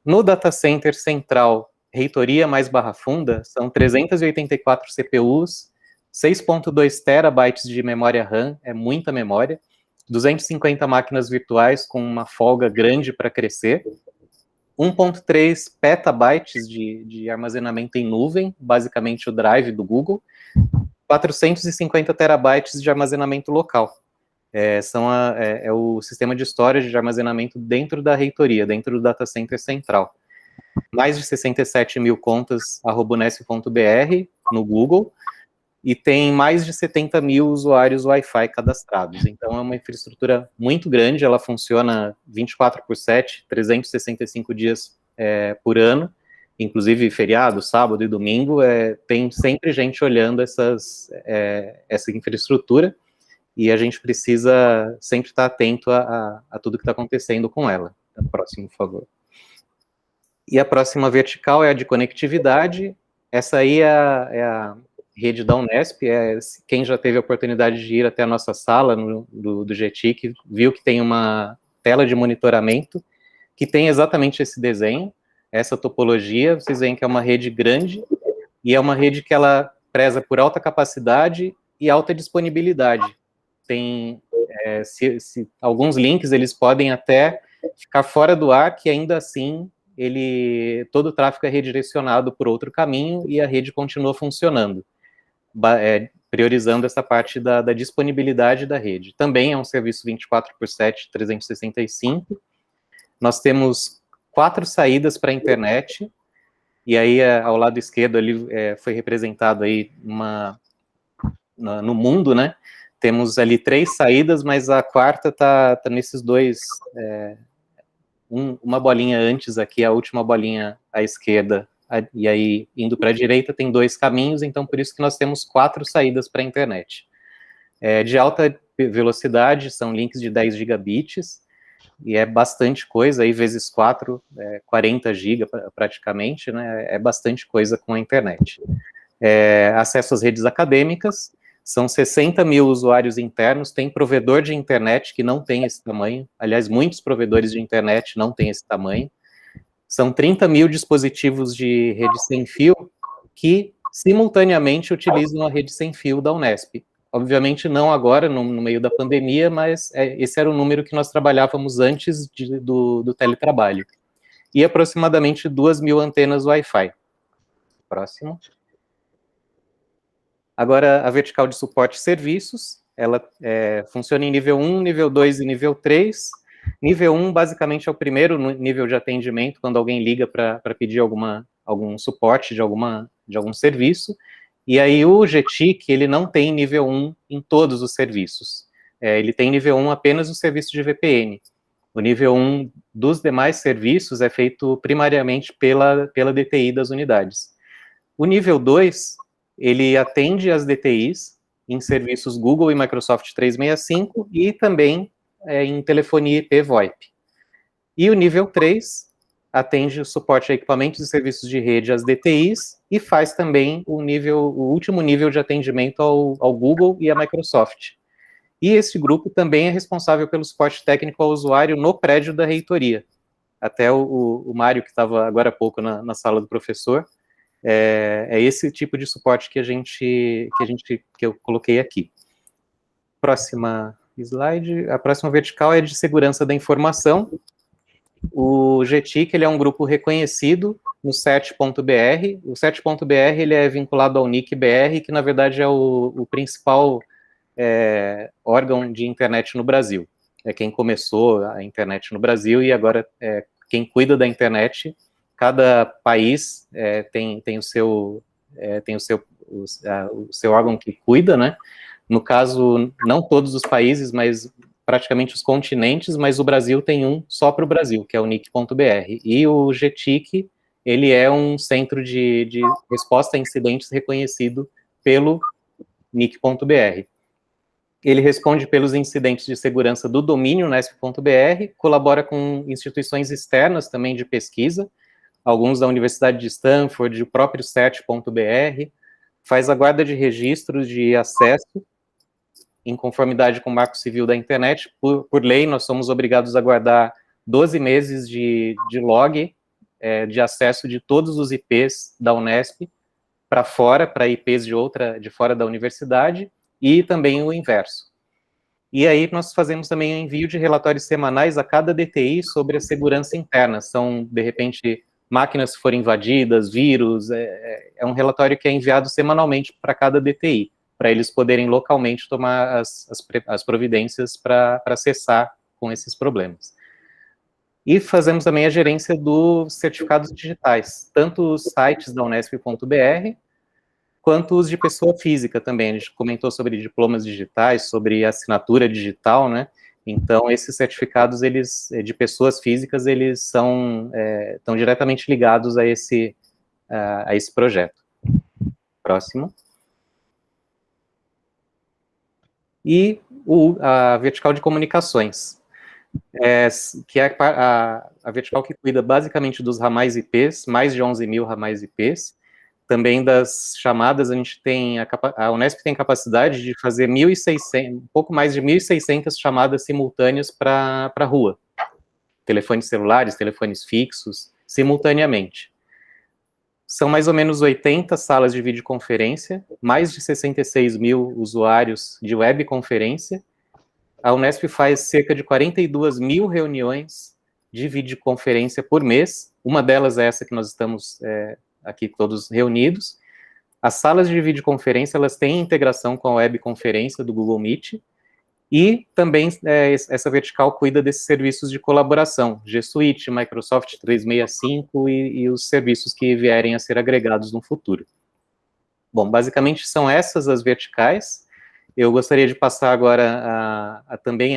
No data center central, reitoria mais Barra Funda, são 384 CPUs, 6.2 terabytes de memória RAM, é muita memória, 250 máquinas virtuais com uma folga grande para crescer, 1.3 petabytes de armazenamento em nuvem, basicamente o drive do Google, 450 terabytes de armazenamento local. É o sistema de storage de armazenamento dentro da reitoria, dentro do data center central. Mais de 67 mil contas @unesp.br no Google, e tem mais de 70 mil usuários Wi-Fi cadastrados. Então, é uma infraestrutura muito grande, ela funciona 24/7, 365 dias por ano, inclusive feriado, sábado e domingo, tem sempre gente olhando essa infraestrutura, e a gente precisa sempre estar atento a tudo que está acontecendo com ela. Próximo, por favor. E a próxima vertical é a de conectividade. Essa aí é a rede da Unesp. Quem já teve a oportunidade de ir até a nossa sala do GTIC, viu que tem uma tela de monitoramento, que tem exatamente esse desenho, essa topologia. Vocês veem que é uma rede grande, e é uma rede que ela preza por alta capacidade e alta disponibilidade. Tem, alguns links, eles podem até ficar fora do ar, que ainda assim, todo o tráfego é redirecionado por outro caminho, e a rede continua funcionando, priorizando essa parte da disponibilidade da rede. Também é um serviço 24/7, 365. Nós temos 4 saídas para a internet, e aí ao lado esquerdo ali foi representado aí no mundo, né? Temos ali 3 saídas, mas a quarta tá nesses 2, uma bolinha antes aqui, a última bolinha à esquerda, e aí indo para a direita tem 2 caminhos, então por isso que nós temos 4 saídas para a internet. De alta velocidade, são links de 10 gigabits, e é bastante coisa, aí vezes 4, 40 GB praticamente, né, é bastante coisa com a internet. Acesso às redes acadêmicas, são 60 mil usuários internos, tem provedor de internet que não tem esse tamanho, aliás, muitos provedores de internet não têm esse tamanho. São 30 mil dispositivos de rede sem fio que simultaneamente utilizam a rede sem fio da Unesp. Obviamente não agora, no meio da pandemia, mas esse era o número que nós trabalhávamos antes do teletrabalho. E aproximadamente 2 mil antenas Wi-Fi. Próximo. Agora, a vertical de suporte serviços, ela funciona em nível 1, nível 2 e nível 3. Nível 1, basicamente, é o primeiro nível de atendimento, quando alguém liga para pedir algum suporte de algum serviço. E aí, o GTIC, ele não tem nível 1 em todos os serviços. Ele tem nível 1 apenas no serviço de VPN. O nível 1 dos demais serviços é feito primariamente pela DTI das unidades. O nível 2... ele atende as DTIs em serviços Google e Microsoft 365 e também em telefonia IP VoIP. E o nível 3 atende o suporte a equipamentos e serviços de rede às DTIs e faz também o último nível de atendimento ao Google e à Microsoft. E esse grupo também é responsável pelo suporte técnico ao usuário no prédio da reitoria. até o Mário, que estava agora há pouco na sala do professor, é esse tipo de suporte que eu coloquei aqui. Próxima slide. A próxima vertical é de segurança da informação. O GTIC, ele é um grupo reconhecido no CERT.br. O CERT.br, ele é vinculado ao NIC-BR, que na verdade é o principal órgão de internet no Brasil. É quem começou a internet no Brasil e agora quem cuida da internet. Cada país tem o seu órgão que cuida, né? No caso, não todos os países, mas praticamente os continentes, mas o Brasil tem um só para o Brasil, que é o NIC.br. E o GTIC, ele é um centro de resposta a incidentes reconhecido pelo NIC.br. Ele responde pelos incidentes de segurança do domínio Unesp.br, colabora com instituições externas também de pesquisa, alguns da Universidade de Stanford, o próprio CERT.br, faz a guarda de registros de acesso em conformidade com o Marco Civil da Internet. Por lei, nós somos obrigados a guardar 12 meses de log de acesso de todos os IPs da Unesp para fora, para IPs de fora da universidade, e também o inverso. E aí nós fazemos também o envio de relatórios semanais a cada DTI sobre a segurança interna. São, de repente, máquinas que foram invadidas, vírus, é um relatório que é enviado semanalmente para cada DTI, para eles poderem localmente tomar as providências para acessar com esses problemas. E fazemos também a gerência dos certificados digitais, tanto os sites da Unesp.br, quanto os de pessoa física também. A gente comentou sobre diplomas digitais, sobre assinatura digital, né? Então, esses certificados, eles, de pessoas físicas, eles estão diretamente ligados a esse projeto. Próximo. E a vertical de comunicações, que é a vertical que cuida basicamente dos ramais IPs, mais de 11 mil ramais IPs. Também das chamadas, a Unesp tem capacidade de fazer 1.600, um pouco mais de 1.600 chamadas simultâneas para a rua. Telefones celulares, telefones fixos, simultaneamente. São mais ou menos 80 salas de videoconferência, mais de 66 mil usuários de webconferência. A Unesp faz cerca de 42 mil reuniões de videoconferência por mês. Uma delas é essa que nós estamos aqui todos reunidos. As salas de videoconferência, elas têm integração com a webconferência do Google Meet, e também essa vertical cuida desses serviços de colaboração, G Suite, Microsoft 365 e os serviços que vierem a ser agregados no futuro. Bom, basicamente são essas as verticais. Eu gostaria de passar agora também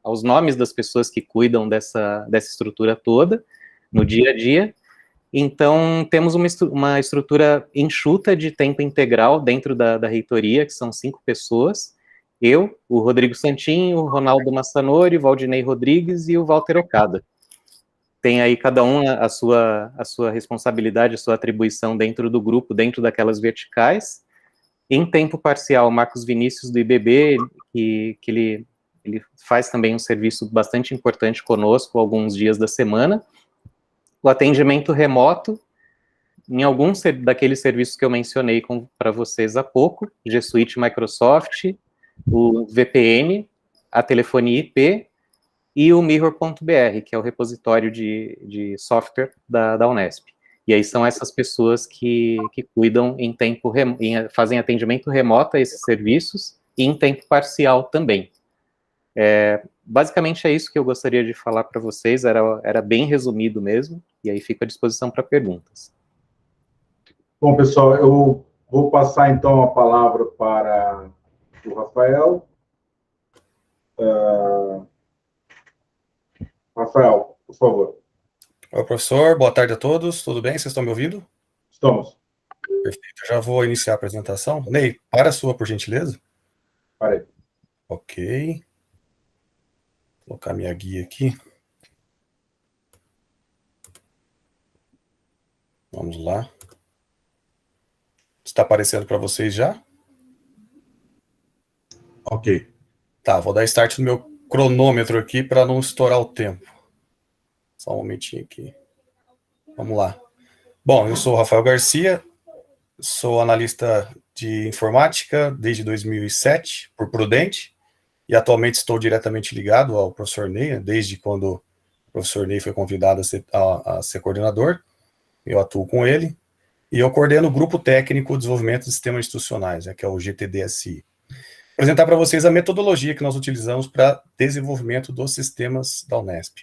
aos nomes das pessoas que cuidam dessa estrutura toda, no dia a dia. Então, temos uma estrutura enxuta de tempo integral dentro da reitoria, que são 5 pessoas. Eu, o Rodrigo Santinho, o Ronaldo Massanori, o Valdinei Rodrigues e o Walter Okada. Tem aí cada um a sua responsabilidade, a sua atribuição dentro do grupo, dentro daquelas verticais. Em tempo parcial, Marcos Vinícius do IBB, que ele faz também um serviço bastante importante conosco alguns dias da semana. O atendimento remoto, em alguns daqueles serviços que eu mencionei para vocês há pouco, G Suite, Microsoft, o VPN, a telefonia IP e o Mirror.br, que é o repositório de software da Unesp. E aí são essas pessoas que cuidam fazem atendimento remoto a esses serviços e em tempo parcial também. Basicamente é isso que eu gostaria de falar para vocês, era bem resumido mesmo, e aí fico à disposição para perguntas. Bom, pessoal, eu vou passar então a palavra para o Rafael. Rafael, por favor. Oi, professor, boa tarde a todos, tudo bem? Vocês estão me ouvindo? Estamos. Perfeito, eu já vou iniciar a apresentação. Ney, para a sua, por gentileza. Parei. Ok. Vou colocar minha guia aqui. Vamos lá. Está aparecendo para vocês já? Ok. Tá, vou dar start no meu cronômetro aqui para não estourar o tempo. Só um momentinho aqui. Vamos lá. Bom, eu sou o Rafael Garcia, sou analista de informática desde 2007, por Prudente, e atualmente estou diretamente ligado ao professor Ney, desde quando o professor Ney foi convidado a ser coordenador. Eu atuo com ele, e eu coordeno o Grupo Técnico de Desenvolvimento de Sistemas Institucionais, que é o GTDSI. Vou apresentar para vocês a metodologia que nós utilizamos para desenvolvimento dos sistemas da Unesp.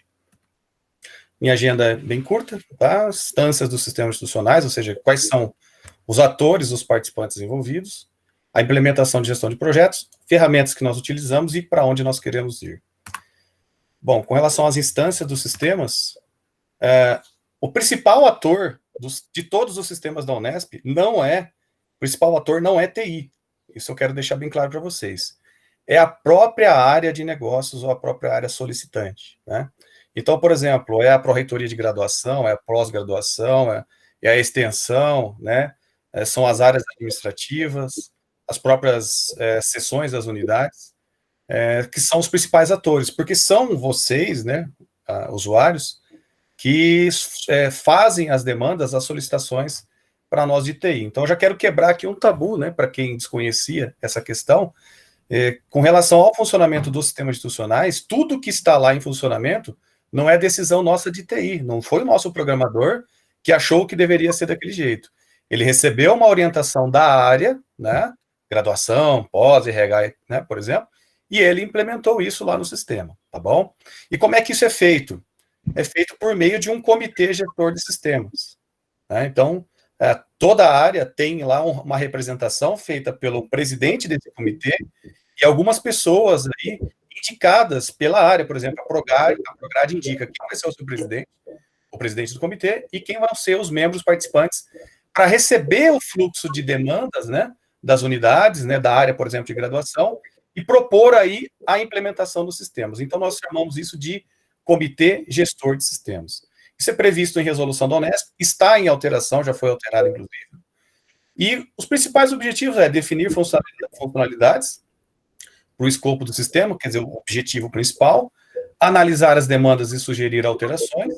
Minha agenda é bem curta, tá? Instâncias dos sistemas institucionais, ou seja, quais são os atores, os participantes envolvidos, a implementação de gestão de projetos, ferramentas que nós utilizamos e para onde nós queremos ir. Bom, com relação às instâncias dos sistemas, o principal ator de todos os sistemas da Unesp o principal ator não é TI. Isso eu quero deixar bem claro para vocês. É a própria área de negócios ou a própria área solicitante, né? Então, por exemplo, é a pró-reitoria de graduação, é a pós-graduação, é a extensão, né? São as áreas administrativas, as próprias seções das unidades, que são os principais atores, porque são vocês, né, usuários, que fazem as demandas, as solicitações para nós de TI. Então, eu já quero quebrar aqui um tabu, né, para quem desconhecia essa questão, com relação ao funcionamento dos sistemas institucionais. Tudo que está lá em funcionamento não é decisão nossa de TI, não foi o nosso programador que achou que deveria ser daquele jeito. Ele recebeu uma orientação da área, né, graduação, pós, RH, né, por exemplo, e ele implementou isso lá no sistema, tá bom? E como é que isso é feito? É feito por meio de um comitê gestor de sistemas, né? Então, toda a área tem lá uma representação feita pelo presidente desse comitê e algumas pessoas aí indicadas pela área. Por exemplo, a Prograde indica quem vai ser o seu presidente, o presidente do comitê, e quem vão ser os membros participantes para receber o fluxo de demandas, né, das unidades, né, da área, por exemplo, de graduação, e propor aí a implementação dos sistemas. Então, nós chamamos isso de Comitê Gestor de Sistemas. Isso é previsto em resolução da Unesp, está em alteração, já foi alterado, inclusive. E os principais objetivos é definir funcionalidades para o escopo do sistema, quer dizer, o objetivo principal, analisar as demandas e sugerir alterações,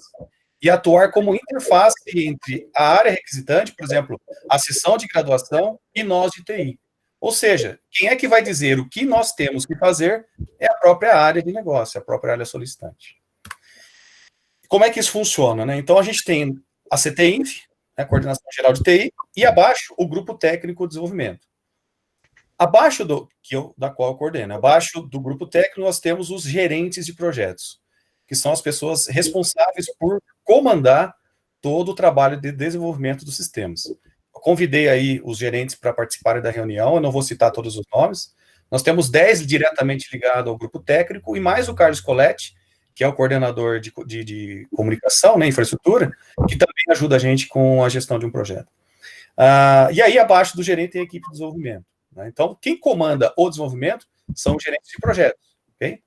e atuar como interface entre a área requisitante, por exemplo, a seção de graduação, e nós de TI. Ou seja, quem é que vai dizer o que nós temos que fazer é a própria área de negócio, a própria área solicitante. Como é que isso funciona, né? Então, a gente tem a CTINF, a Coordenação Geral de TI, e abaixo, o Grupo Técnico de Desenvolvimento. Abaixo da qual eu coordeno, abaixo do Grupo Técnico, nós temos os gerentes de projetos, que são as pessoas responsáveis por comandar todo o trabalho de desenvolvimento dos sistemas. Eu convidei aí os gerentes para participarem da reunião, eu não vou citar todos os nomes. Nós temos 10 diretamente ligados ao Grupo Técnico, e mais o Carlos Coletti, que é o coordenador de comunicação, né, infraestrutura, que também ajuda a gente com a gestão de um projeto. E aí, abaixo do gerente, tem a equipe de desenvolvimento, né? Então, quem comanda o desenvolvimento são os gerentes de projetos, ok?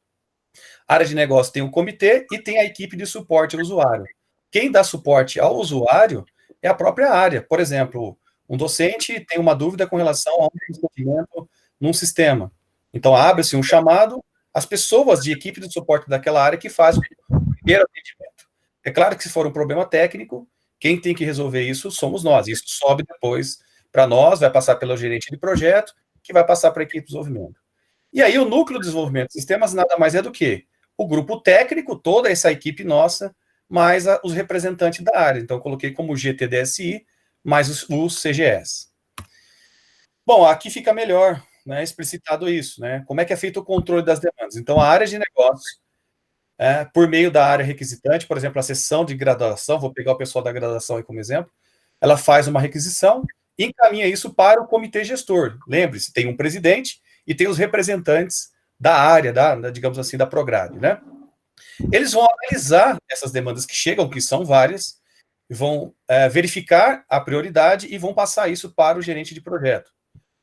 A área de negócio tem o comitê e tem a equipe de suporte ao usuário. Quem dá suporte ao usuário é a própria área. Por exemplo, um docente tem uma dúvida com relação a um procedimento num sistema. Então, abre-se um chamado, as pessoas de equipe de suporte daquela área que fazem o primeiro atendimento. É claro que se for um problema técnico, quem tem que resolver isso somos nós. Isso sobe depois para nós, vai passar pelo gerente de projeto, que vai passar para a equipe de desenvolvimento. E aí o núcleo de desenvolvimento de sistemas nada mais é do que o grupo técnico, toda essa equipe nossa, mais os representantes da área. Então, eu coloquei como GTDSI, mais os CGS. Bom, aqui fica melhor, né, explicitado isso, né? Como é que é feito o controle das demandas? Então, a área de negócio, por meio da área requisitante, por exemplo, a seção de graduação, vou pegar o pessoal da graduação aí como exemplo, ela faz uma requisição e encaminha isso para o comitê gestor. Lembre-se, tem um presidente e tem os representantes da área, digamos assim, da Prograde, né? Eles vão analisar essas demandas que chegam, que são várias, vão verificar a prioridade e vão passar isso para o gerente de projeto.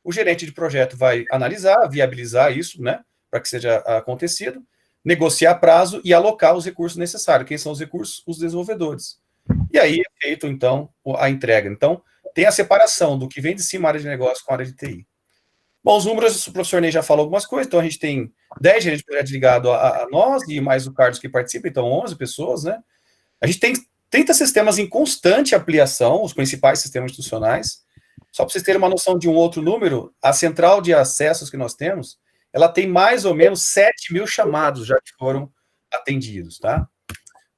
O gerente de projeto vai analisar, viabilizar isso, né, para que seja acontecido, negociar prazo e alocar os recursos necessários. Quem são os recursos? Os desenvolvedores. E aí é feito, então, a entrega. Então, tem a separação do que vem de cima, a área de negócio, com a área de TI. Bom, os números, o professor Ney já falou algumas coisas, então a gente tem 10 gerentes de projeto ligados a nós, e mais o Carlos que participa, então 11 pessoas, né? A gente tem 30 sistemas em constante ampliação, os principais sistemas institucionais. Só para vocês terem uma noção de um outro número, a central de acessos que nós temos, ela tem mais ou menos 7.000 chamados já que foram atendidos, tá?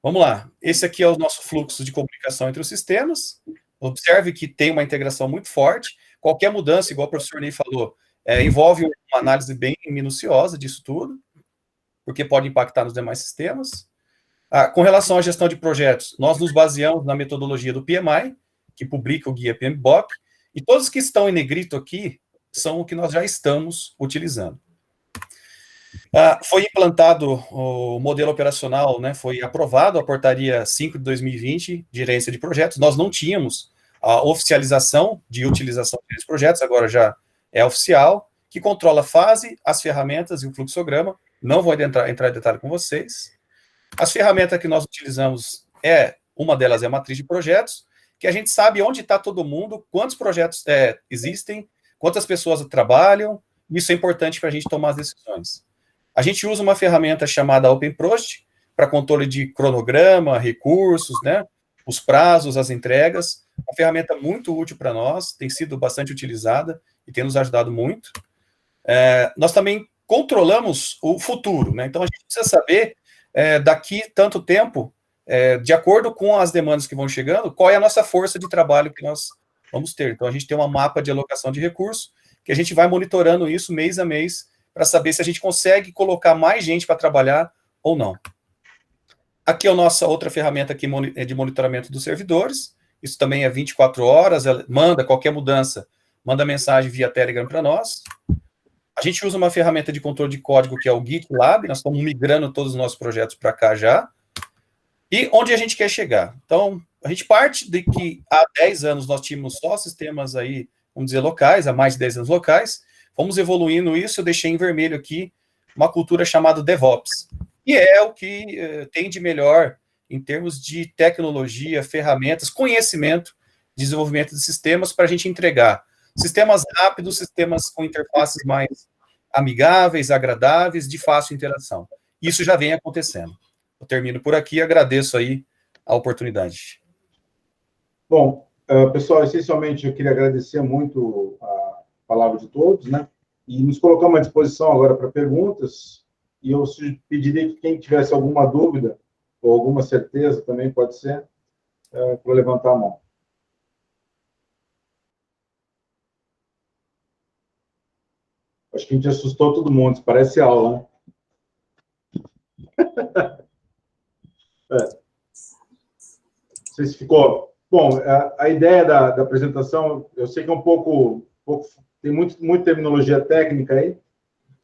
Vamos lá. Esse aqui é o nosso fluxo de comunicação entre os sistemas. Observe que tem uma integração muito forte. Qualquer mudança, igual o professor Ney falou, envolve uma análise bem minuciosa disso tudo, porque pode impactar nos demais sistemas. Com relação à gestão de projetos, nós nos baseamos na metodologia do PMI, que publica o guia PMBOK, e todos que estão em negrito aqui são o que nós já estamos utilizando. Foi implantado o modelo operacional, né, foi aprovado a portaria 5 de 2020, de gerência de projetos. Nós não tínhamos a oficialização de utilização desses projetos, agora já é oficial, que controla a fase, as ferramentas e o fluxograma. Não vou entrar em detalhe com vocês. As ferramentas que nós utilizamos, uma delas é a matriz de projetos, que a gente sabe onde está todo mundo, quantos projetos existem, quantas pessoas trabalham. Isso é importante para a gente tomar as decisões. A gente usa uma ferramenta chamada OpenProject para controle de cronograma, recursos, né, os prazos, as entregas. Uma ferramenta muito útil para nós, tem sido bastante utilizada e tem nos ajudado muito. Nós também controlamos o futuro, né? Então a gente precisa saber, daqui tanto tempo, de acordo com as demandas que vão chegando, qual é a nossa força de trabalho que nós vamos ter. Então a gente tem um mapa de alocação de recursos, que a gente vai monitorando isso mês a mês, para saber se a gente consegue colocar mais gente para trabalhar ou não. Aqui é a nossa outra ferramenta aqui de monitoramento dos servidores. Isso também é 24 horas, ela manda qualquer mudança, manda mensagem via Telegram para nós. A gente usa uma ferramenta de controle de código que é o GitLab, nós estamos migrando todos os nossos projetos para cá já. E onde a gente quer chegar? Então, a gente parte de que há 10 anos nós tínhamos só sistemas aí, vamos dizer, locais, há mais de 10 anos locais. Fomos evoluindo isso, eu deixei em vermelho aqui uma cultura chamada DevOps, e é o que tem de melhor em termos de tecnologia, ferramentas, conhecimento, desenvolvimento de sistemas para a gente entregar sistemas rápidos, sistemas com interfaces mais amigáveis, agradáveis, de fácil interação. Isso já vem acontecendo. Eu termino por aqui e agradeço aí a oportunidade. Bom, pessoal, essencialmente eu queria agradecer muito a palavra de todos, né? E nos colocamos à disposição agora para perguntas, e eu pediria que quem tivesse alguma dúvida, ou alguma certeza também pode ser, para levantar a mão. Acho que a gente assustou todo mundo, parece aula, né? Não sei se ficou... Bom, a ideia da apresentação, eu sei que é um pouco tem muita terminologia técnica aí,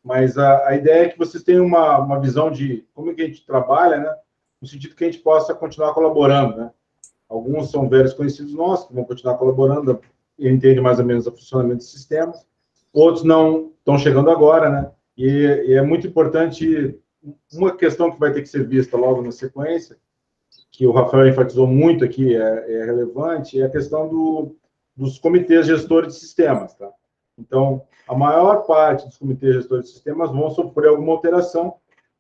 mas a ideia é que vocês tenham uma visão de como é que a gente trabalha, né? No sentido que a gente possa continuar colaborando, né? Alguns são velhos conhecidos nossos, que vão continuar colaborando e entendem mais ou menos o funcionamento dos sistemas. Outros não estão chegando agora, né? E é muito importante, uma questão que vai ter que ser vista logo na sequência, que o Rafael enfatizou muito aqui, é relevante, é a questão dos comitês gestores de sistemas, tá? Então, a maior parte dos comitês gestores de sistemas vão sofrer alguma alteração,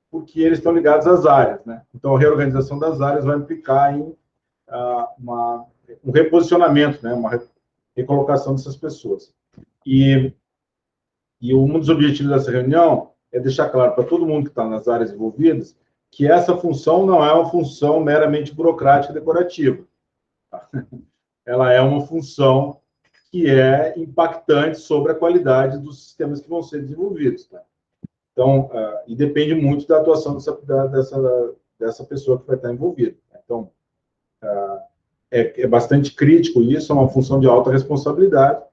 porque eles estão ligados às áreas, né? Então, a reorganização das áreas vai implicar em um reposicionamento, né? Uma recolocação dessas pessoas. E um dos objetivos dessa reunião é deixar claro para todo mundo que está nas áreas envolvidas que essa função não é uma função meramente burocrática e decorativa. Tá? Ela é uma função que é impactante sobre a qualidade dos sistemas que vão ser desenvolvidos. Tá? Então, e depende muito da atuação dessa pessoa que vai estar envolvida. Tá? Então, é bastante crítico isso, é uma função de alta responsabilidade.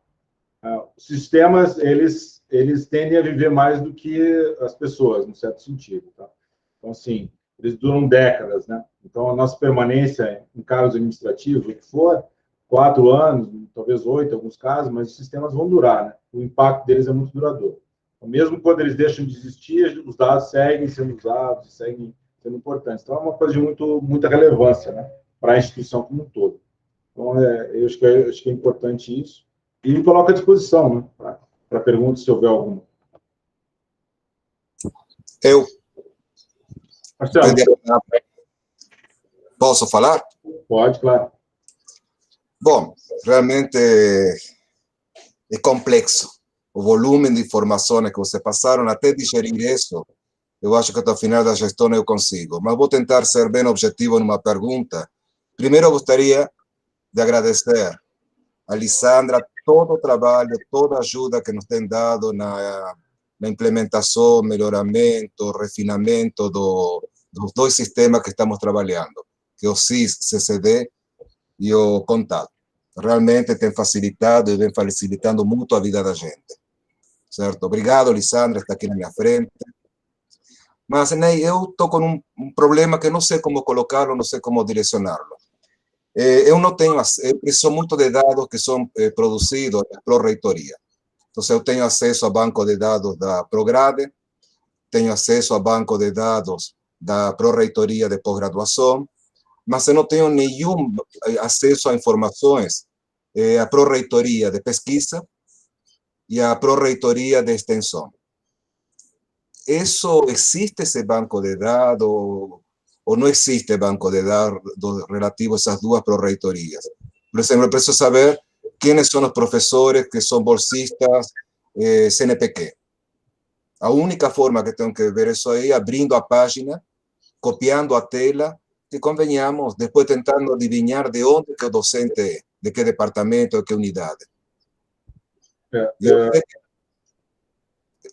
Os sistemas, eles tendem a viver mais do que as pessoas, num certo sentido. Tá? Então, assim, eles duram décadas, né? Então, a nossa permanência em cargos administrativos, o que for, 4 anos, talvez 8 em alguns casos, mas os sistemas vão durar, né? O impacto deles é muito duradouro. Então, mesmo quando eles deixam de existir, os dados seguem sendo usados, seguem sendo importantes. Então, é uma coisa de muita relevância, né? Para a instituição como um todo. Então, eu acho que é importante isso. E me coloco à disposição, né? Para perguntas, se houver alguma. Eu. Marcelo. Posso falar? Pode, claro. Bom, realmente é complexo. O volume de informações que vocês passaram, até digerir isso, eu acho que até o final da gestão eu consigo. Mas vou tentar ser bem objetivo numa pergunta. Primeiro, eu gostaria de agradecer a Lisandra todo o trabalho, toda a ajuda que nos tem dado na implementação, melhoramento, refinamento dos dois sistemas que estamos trabalhando, que é o SIS, CCD e o Contato. Realmente tem facilitado e vem facilitando muito a vida da gente. Certo? Obrigado, Lisandra, está aqui na minha frente. Mas, Ney, eu estou com um problema que não sei como colocá-lo, não sei como direcioná-lo. Eu não tenho, eu preciso muito de dados que são produzidos na Pró-Reitoria. Então, eu tenho acesso a banco de dados da Prograde, tenho acesso a banco de dados da Pró-Reitoria de pós-graduação, mas eu não tenho nenhum acesso a informações a Pró-Reitoria de pesquisa e a Pró-Reitoria de extensão. Isso existe esse banco de dados ou não existe banco de dados relativo a essas duas pró-reitorias? Por exemplo, eu preciso saber quem são os professores que são bolsistas CNPq. A única forma que tenho que ver isso aí é abrindo a página, copiando a tela, que convenhamos, depois tentando adivinhar de onde que o docente é, de que departamento, de que unidade.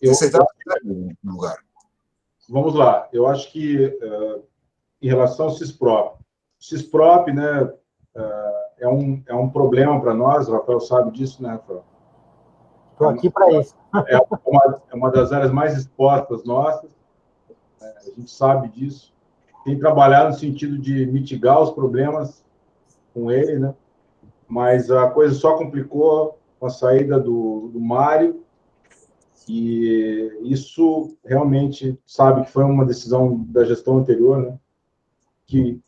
Esse dado no lugar. Vamos lá. Eu acho que, em relação ao CISPROP, o CISPROP, né, é um problema para nós, o Rafael sabe disso, né, Rafael? Estou aqui para isso. É uma das áreas mais expostas nossas, a gente sabe disso. Tem trabalhado no sentido de mitigar os problemas com ele, né? Mas a coisa só complicou com a saída do Mário, e isso realmente, sabe, que foi uma decisão da gestão anterior, né? Que,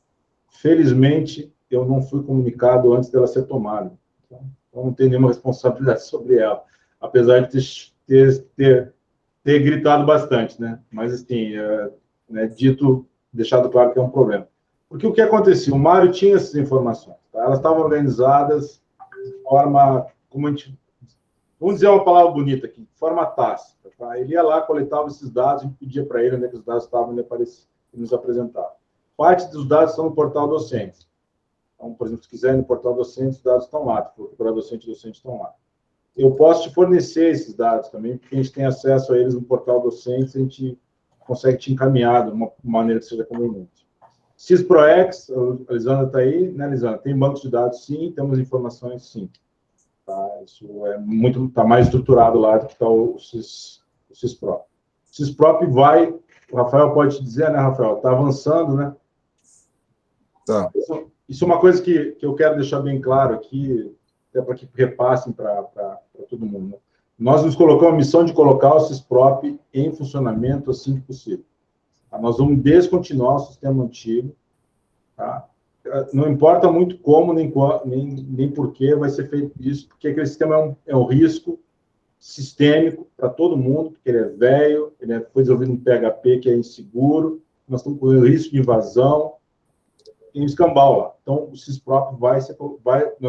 felizmente, eu não fui comunicado antes dela ser tomada. Então, não tenho nenhuma responsabilidade sobre ela, apesar de ter gritado bastante, né? Mas, assim, né, deixado claro que é um problema. Porque o que acontecia? O Mário tinha essas informações, tá? Elas estavam organizadas de forma, como a gente... Vamos dizer uma palavra bonita aqui, de forma tácita, tá? Ele ia lá, coletava esses dados, a gente pedia para ele onde é que os dados estavam, ele aparecia e nos apresentava. Parte dos dados estão no portal docente. Então, por exemplo, se quiser no portal docente, os dados estão lá. Se for procurar docente estão lá. Eu posso te fornecer esses dados também, porque a gente tem acesso a eles no portal docente, a gente consegue te encaminhar de uma maneira que seja conveniente. CISPROEX, a Lisandra está aí, né, Lisandra? Tem bancos de dados, sim, temos informações, sim. Tá? Isso está mais estruturado lá do que está o CISPROP. O CISPROP vai, o Rafael pode te dizer, né, Rafael? Está avançando, né? Tá. Isso é uma coisa que eu quero deixar bem claro aqui, até para que repassem para todo mundo. Né? Nós nos colocamos a missão de colocar o CISPROP em funcionamento assim que possível. Tá? Nós vamos descontinuar o sistema antigo. Tá? Não importa muito como, nem por que vai ser feito isso, porque aquele sistema é um risco sistêmico para todo mundo, porque ele é velho, ele foi desenvolvido em PHP, que é inseguro, nós estamos com risco de invasão, em escambau lá. Então, o CISPROP nós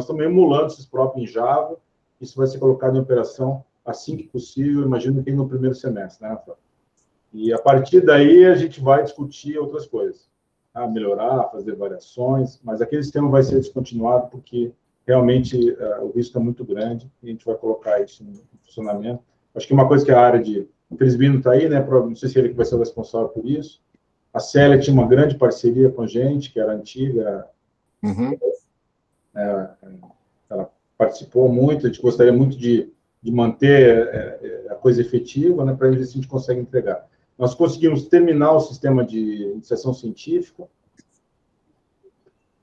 estamos emulando o CISPROP em Java, isso vai ser colocado em operação assim que possível, imagino que no primeiro semestre, né, Rafael? E a partir daí a gente vai discutir outras coisas, tá? Melhorar, fazer variações, mas aquele sistema vai ser descontinuado porque realmente o risco é muito grande e a gente vai colocar isso em funcionamento. Acho que uma coisa que a área de... O Crisbino está aí, né? Não sei se ele que vai ser o responsável por isso. A Célia tinha uma grande parceria com a gente, que era antiga. Uhum. Ela participou muito, a gente gostaria muito de manter a coisa efetiva, né, para ver se a gente consegue entregar. Nós conseguimos terminar o sistema de iniciação científica,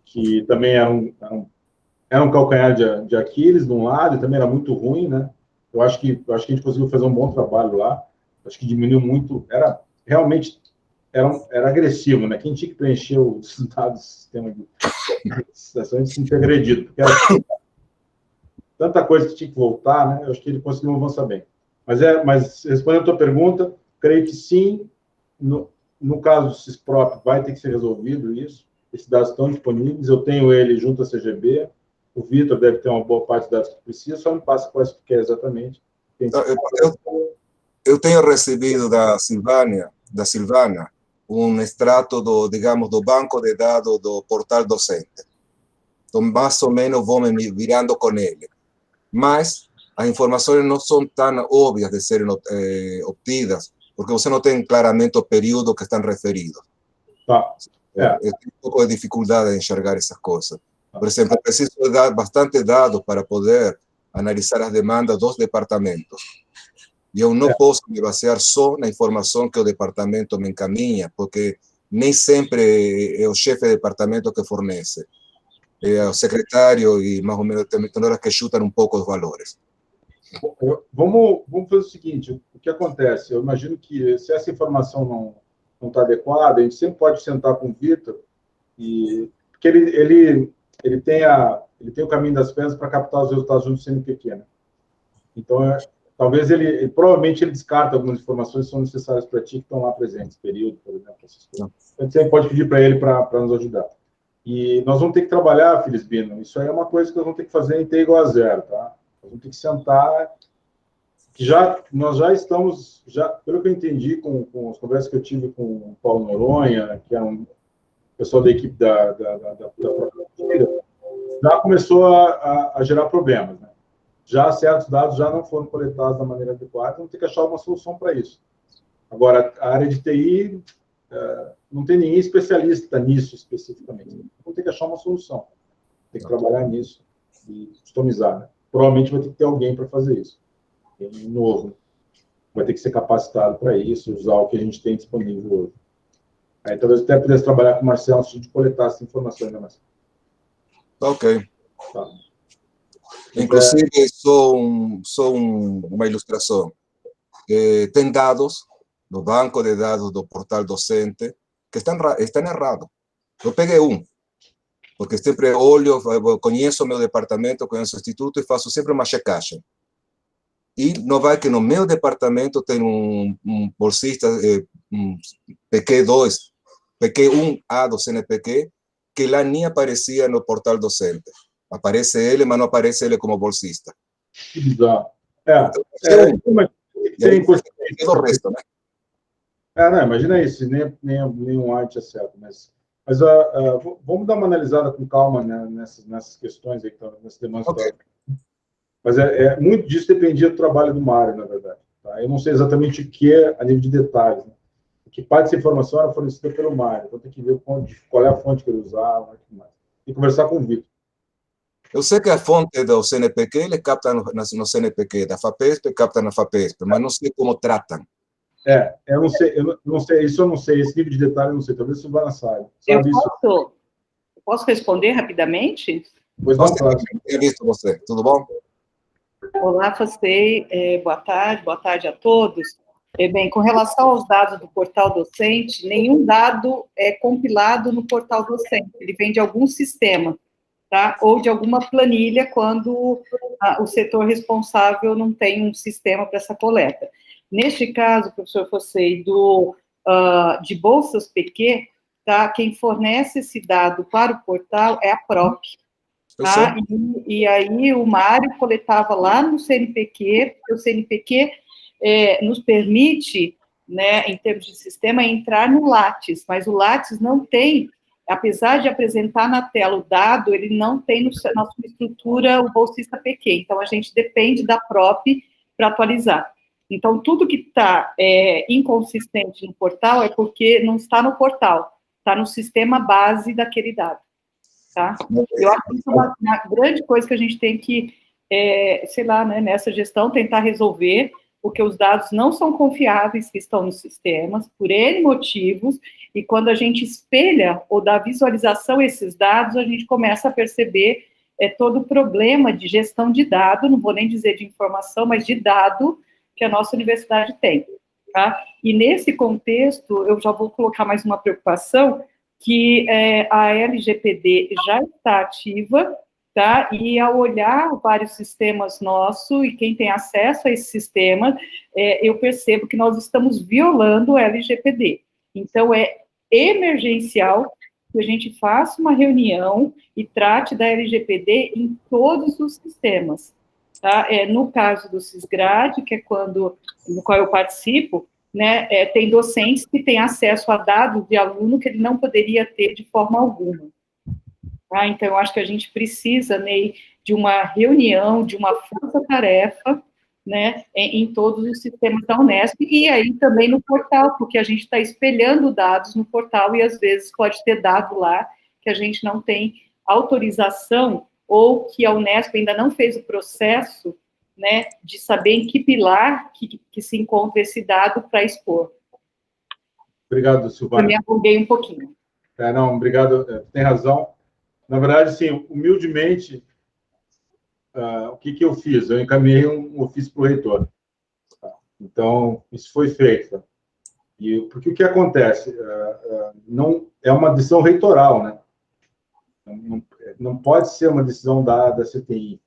que também era um calcanhar de Aquiles, de um lado, e também era muito ruim, né? Eu acho que a gente conseguiu fazer um bom trabalho lá, acho que diminuiu muito, realmente era agressivo, né? Quem tinha que preencher os dados do sistema de licitação, a gente se sentia agredido, porque era tanta coisa que tinha que voltar, né? Eu acho que ele conseguiu avançar bem. Mas respondendo a tua pergunta, creio que sim, no caso do CISPROP vai ter que ser resolvido isso, esses dados estão disponíveis, eu tenho ele junto à CGB, o Vitor deve ter uma boa parte dos dados que precisa, só me passa quais que quer exatamente. Eu tenho recebido da Silvana, extrato digamos, do banco de dados do portal docente. Então, mais ou menos, vou me virando com ele. Mas as informações não são tão óbvias de serem obtidas, porque você não tem claramente o período que estão referidos. Tá. Eu tenho um pouco de dificuldade em enxergar essas coisas. Por exemplo, eu preciso dar bastante dados para poder analisar as demandas dos departamentos. E eu não posso me basear só na informação que o departamento me encaminha, porque nem sempre é o chefe de departamento que fornece. É o secretário e mais ou menos tem horas que chutam um pouco os valores. Vamos fazer o seguinte, o que acontece? Eu imagino que se essa informação não está adequada, a gente sempre pode sentar com o Vitor, porque ele tem o caminho das pedras para captar os resultados junto do CNPq, né? Então, talvez provavelmente ele descarta algumas informações que são necessárias para ti, que estão lá presentes, período, por exemplo, essas coisas. A gente sempre pode pedir para ele para nos ajudar. E nós vamos ter que trabalhar, Felizbino, isso aí é uma coisa que nós vamos ter que fazer em T igual a 0, tá? Nós vamos ter que sentar, que nós já estamos, pelo que eu entendi, com as conversas que eu tive com o Paulo Noronha, que é um pessoal da equipe da própria, já começou a gerar problemas, né? Já certos dados já não foram coletados da maneira adequada, vamos ter que achar uma solução para isso. Agora, a área de TI, não tem ninguém especialista nisso especificamente. Vamos ter que achar uma solução. Tem que trabalhar nisso e customizar, né? Provavelmente vai ter que ter alguém para fazer isso. Novo. Vai ter que ser capacitado para isso, usar o que a gente tem disponível hoje. Aí talvez até pudesse trabalhar com o Marcelo antes de coletar essa informação, né, Marcelo? Ok. Tá. Inclusive, só uma ilustração. Tem dados no banco de dados do portal docente que estão errados. Eu peguei porque sempre olho, conheço o meu departamento, conheço o instituto e faço sempre uma checagem. E não vai que no meu departamento tem um bolsista, PQ2, PQ1A do CNPq, que lá nem aparecia no portal docente. Aparece ele, mas não aparece ele como bolsista. Que bizarro. Tem o resto, né? Não, imagina isso, nem um arte é certo, mas vamos dar uma analisada com calma, né, nessas questões aí, nessas demandas. Okay. Mas muito disso dependia do trabalho do Mário, na verdade. Tá? Eu não sei exatamente o que é a nível de detalhes, né? Que parte dessa informação era fornecida pelo Mário, então tem que ver qual é a fonte que ele usava, e tudo mais. Tem que conversar com o Vitor. Eu sei que a fonte do CNPq, ele capta no CNPq, da FAPESP, capta na FAPESP, mas não sei como tratam. Eu não sei, isso eu não sei, esse nível de detalhe eu não sei, talvez isso vá na sala. Eu posso responder rapidamente? Pois não, claro. Eu visto você, tudo bom? Olá, Fastei, boa tarde a todos. Bem, com relação aos dados do portal docente, nenhum dado é compilado no portal docente, ele vem de algum sistema, tá? Ou de alguma planilha, quando o setor responsável não tem um sistema para essa coleta. Neste caso, professor Fastei, de bolsas PQ, tá? Quem fornece esse dado para o portal é a PROP. Tá? E aí o Mário coletava lá no CNPq, porque o CNPq nos permite, né, em termos de sistema, entrar no Lattes, mas o Lattes não tem, apesar de apresentar na tela o dado, ele não tem na sua estrutura o bolsista PQ, então a gente depende da PROP para atualizar. Então, tudo que está inconsistente no portal é porque não está no portal, está no sistema base daquele dado. Tá? Eu acho que isso é uma grande coisa que a gente tem que, sei lá, né, nessa gestão, tentar resolver, porque os dados não são confiáveis que estão nos sistemas, por N motivos, e quando a gente espelha ou dá visualização a esses dados, a gente começa a perceber todo o problema de gestão de dado, não vou nem dizer de informação, mas de dado que a nossa universidade tem. Tá? E nesse contexto, eu já vou colocar mais uma preocupação, que a LGPD já está ativa, tá? E ao olhar vários sistemas nossos, e quem tem acesso a esse sistema, eu percebo que nós estamos violando a LGPD. Então, é emergencial que a gente faça uma reunião e trate da LGPD em todos os sistemas. Tá? No caso do Cisgrade, que é no qual eu participo, né, tem docentes que têm acesso a dados de aluno que ele não poderia ter de forma alguma. Tá? Então, eu acho que a gente precisa, Ney, de uma reunião, de uma força-tarefa, né, em todos os sistemas da Unesp, e aí também no portal, porque a gente está espelhando dados no portal, e às vezes pode ter dado lá que a gente não tem autorização, ou que a Unesp ainda não fez o processo, né, de saber em que pilar que se encontra esse dado para expor. Obrigado, Silvana. Eu me alonguei um pouquinho. Não, obrigado, tem razão. Na verdade, sim, humildemente, o que eu fiz? Eu encaminhei um ofício para o reitor. Então, isso foi feito. Porque o que acontece? Não é uma decisão reitoral, né? Não pode ser uma decisão da CTI.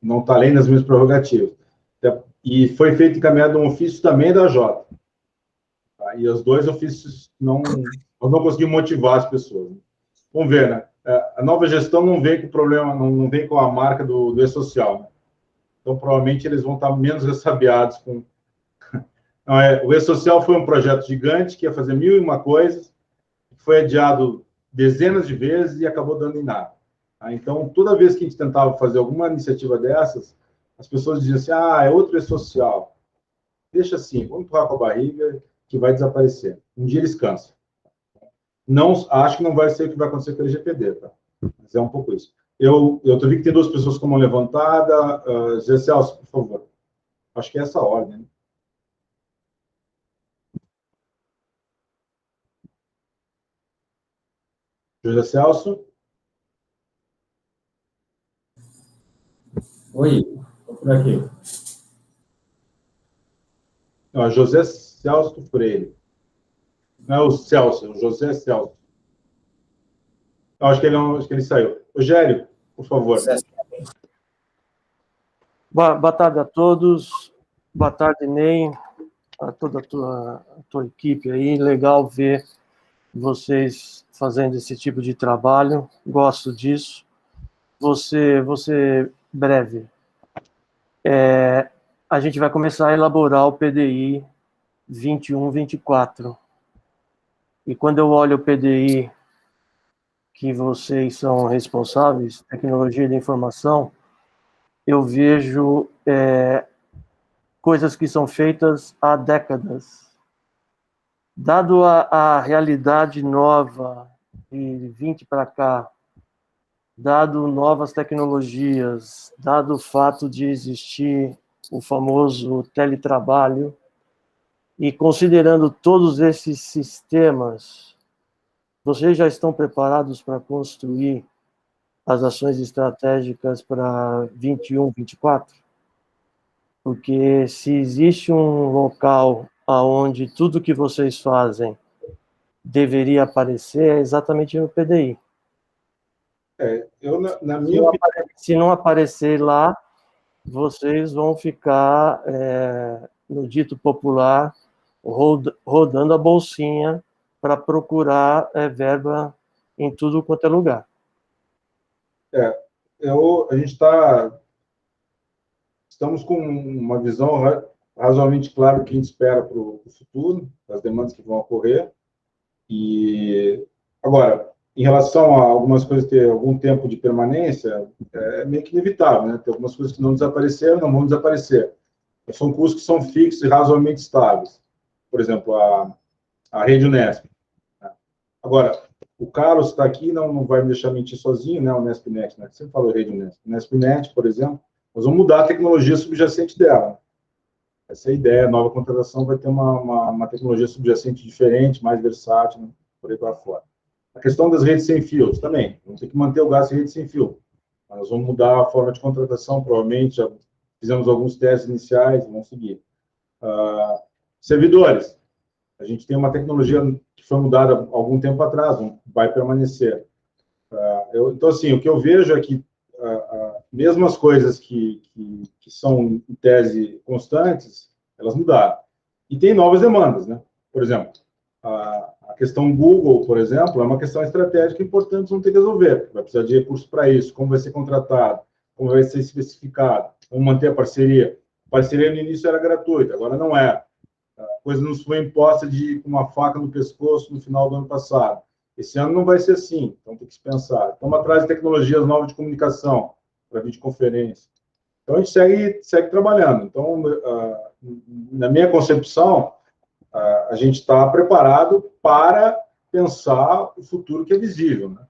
Não está além das minhas prerrogativas. E foi feito encaminhado um ofício também da Jota. E os dois ofícios nós não conseguimos motivar as pessoas. Vamos ver, né? A nova gestão não vem com problema, não vem com a marca do E-Social, né? Então, provavelmente, eles vão estar menos ressabiados com... Não, o E-Social foi um projeto gigante que ia fazer 1001 coisas, foi adiado dezenas de vezes e acabou dando em nada. Então, toda vez que a gente tentava fazer alguma iniciativa dessas, as pessoas diziam assim, é outro E-Social. Deixa assim, vamos empurrar com a barriga que vai desaparecer. Um dia eles cansam. Não, acho que não vai ser o que vai acontecer com a LGPD, tá? Mas é um pouco isso. Eu vi que tem duas pessoas com a mão levantada. José Celso, por favor. Acho que é essa a ordem, né? José Celso? Oi, estou por aqui. Não, José Celso Freire. Não é o Celso, é o José Celso. Eu acho que ele saiu. Rogério, por favor. Boa tarde a todos. Boa tarde, Ney, a toda a tua equipe aí. Legal ver vocês fazendo esse tipo de trabalho. Gosto disso. Você breve. A gente vai começar a elaborar o PDI 21-24. E quando eu olho o PDI que vocês são responsáveis, tecnologia da informação, eu vejo coisas que são feitas há décadas. Dado a realidade nova de 20 para cá, dado novas tecnologias, dado o fato de existir o famoso teletrabalho, e considerando todos esses sistemas, vocês já estão preparados para construir as ações estratégicas para 21, 24? Porque se existe um local onde tudo que vocês fazem deveria aparecer, é exatamente no PDI. Na minha opinião... Se não aparecer lá, vocês vão ficar, no dito popular, rodando a bolsinha para procurar verba em tudo quanto é lugar. A gente estamos com uma visão razoavelmente clara do que a gente espera para o futuro, das demandas que vão ocorrer. E, agora, em relação a algumas coisas ter algum tempo de permanência, é meio que inevitável, né? Tem algumas coisas que não desapareceram, não vão desaparecer. São custos que são fixos e razoavelmente estáveis. Por exemplo, a rede Unesp. Agora, o Carlos está aqui, não vai me deixar mentir sozinho, né? O UnespNet, né? Sempre falou rede Unesp. UnespNet, por exemplo, nós vamos mudar a tecnologia subjacente dela. Essa é a ideia. A nova contratação vai ter uma tecnologia subjacente diferente, mais versátil, né? Por aí para fora. A questão das redes sem fios também. Vamos ter que manter o gasto em rede sem fio. Nós vamos mudar a forma de contratação, provavelmente. Já fizemos alguns testes iniciais, vamos seguir. Servidores. A gente tem uma tecnologia que foi mudada há algum tempo atrás, vai permanecer. Então, assim, o que eu vejo é que mesmo as coisas que são, em tese, constantes, elas mudaram. E tem novas demandas, né? Por exemplo, A questão Google, por exemplo, é uma questão estratégica importante, vão ter que resolver. Vai precisar de recursos para isso, como vai ser contratado, como vai ser especificado, como manter a parceria. A parceria no início era gratuita, agora não é. A coisa nos foi imposta com uma faca no pescoço no final do ano passado. Esse ano não vai ser assim, então tem que se pensar. Estamos atrás de tecnologias novas de comunicação, para videoconferência. Então, a gente segue trabalhando. Então, na minha concepção, a gente está preparado para pensar o futuro que é visível, né?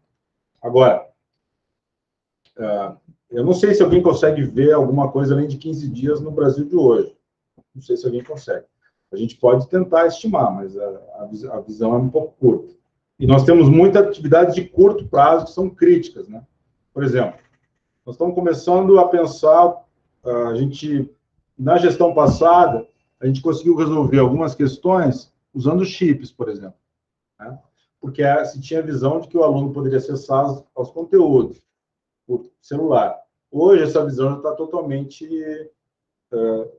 Agora, eu não sei se alguém consegue ver alguma coisa além de 15 dias no Brasil de hoje. Não sei se alguém consegue. A gente pode tentar estimar, mas a visão é um pouco curta. E nós temos muitas atividades de curto prazo que são críticas, né? Por exemplo, nós estamos começando a pensar, na gestão passada, a gente conseguiu resolver algumas questões usando chips, por exemplo, né? Porque se tinha a visão de que o aluno poderia acessar os conteúdos por celular. Hoje, essa visão já está totalmente...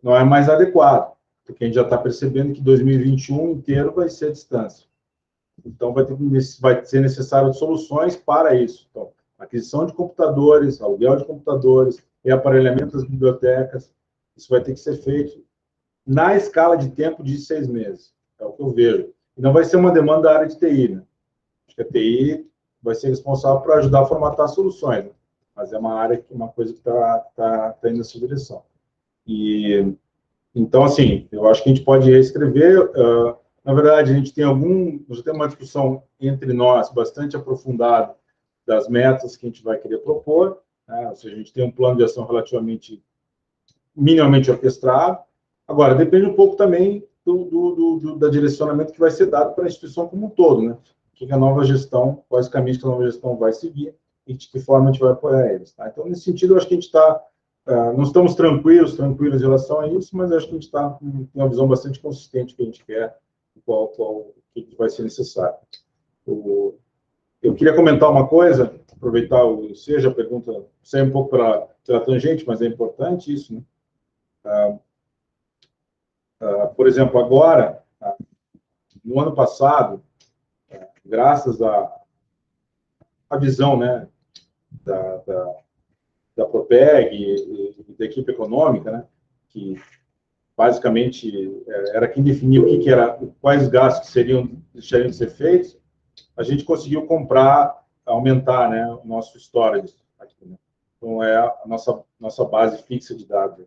não é mais adequada, porque a gente já está percebendo que 2021 inteiro vai ser à distância. Então, vai ser necessário soluções para isso. Então, aquisição de computadores, aluguel de computadores, reaparelhamento das bibliotecas, isso vai ter que ser feito na escala de tempo de 6 meses. É o que eu vejo. E não vai ser uma demanda da área de TI, né? Acho que a TI vai ser responsável por ajudar a formatar soluções, né? Mas é uma coisa que está indo nessa direção. Então, assim, eu acho que a gente pode reescrever. Na verdade, a gente já tem uma discussão entre nós bastante aprofundada das metas que a gente vai querer propor, né? Ou seja, a gente tem um plano de ação relativamente minimamente orquestrado. Agora, depende um pouco também do direcionamento que vai ser dado para a instituição como um todo, né? O que a nova gestão, quais caminhos que a nova gestão vai seguir e de que forma a gente vai apoiar eles, tá? Então, nesse sentido, eu acho que a gente está... não estamos tranquilos em relação a isso, mas acho que a gente tem uma visão bastante consistente do que a gente quer, o que vai ser necessário. Eu queria comentar uma coisa, aproveitar a pergunta, sei um pouco pela tangente, mas é importante isso, né? Por exemplo, agora, no ano passado, graças à visão, né, da Propeg e da equipe econômica, né, que basicamente era quem definia quais gastos deixariam de ser feitos, a gente conseguiu aumentar, né, o nosso storage aqui, né? Então, é a nossa base fixa de dados.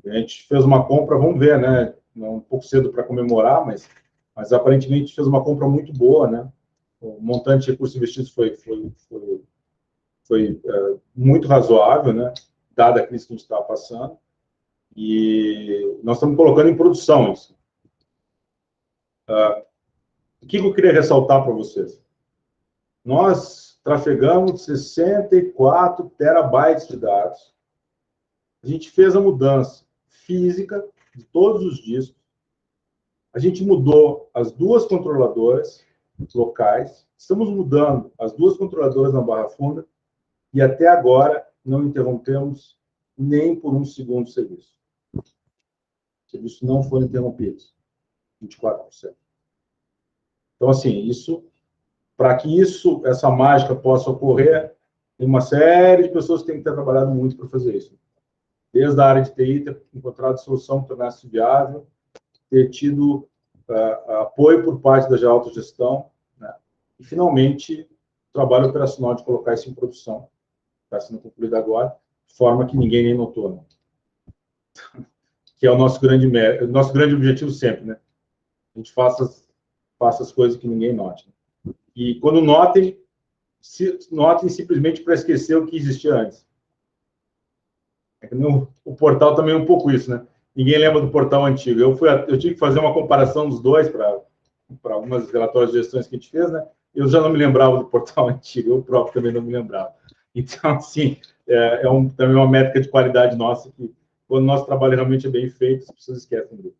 A gente fez uma compra, vamos ver, né, um pouco cedo para comemorar, mas aparentemente a gente fez uma compra muito boa, né? O montante de recursos investidos foi muito razoável, né, dada a crise que a gente estava passando, e nós estamos colocando em produção isso. O que eu queria ressaltar para vocês? Nós trafegamos 64 terabytes de dados. A gente fez a mudança física de todos os discos. A gente mudou as 2 controladoras locais. Estamos mudando as 2 controladoras na Barra Funda. E até agora não interrompemos nem por 1 segundo o serviço. O serviço não foi interrompido. 24%. Então, assim, para que essa mágica possa ocorrer, tem uma série de pessoas que têm que ter trabalhado muito para fazer isso. Desde a área de TI, ter encontrado solução que tornasse viável, ter tido apoio por parte da autogestão, né? E, finalmente, o trabalho operacional de colocar isso em produção. Está sendo concluído agora, de forma que ninguém nem notou, né? Que é o nosso grande objetivo sempre, né? A gente faça as coisas que ninguém note. E quando notem simplesmente para esquecer o que existia antes. O portal também é um pouco isso, né? Ninguém lembra do portal antigo. Eu tive que fazer uma comparação dos dois para algumas relatórios de gestões que a gente fez, né? Eu já não me lembrava do portal antigo, eu próprio também não me lembrava. Então, assim, também uma métrica de qualidade nossa, que quando o nosso trabalho realmente é bem feito, as pessoas esquecem dele.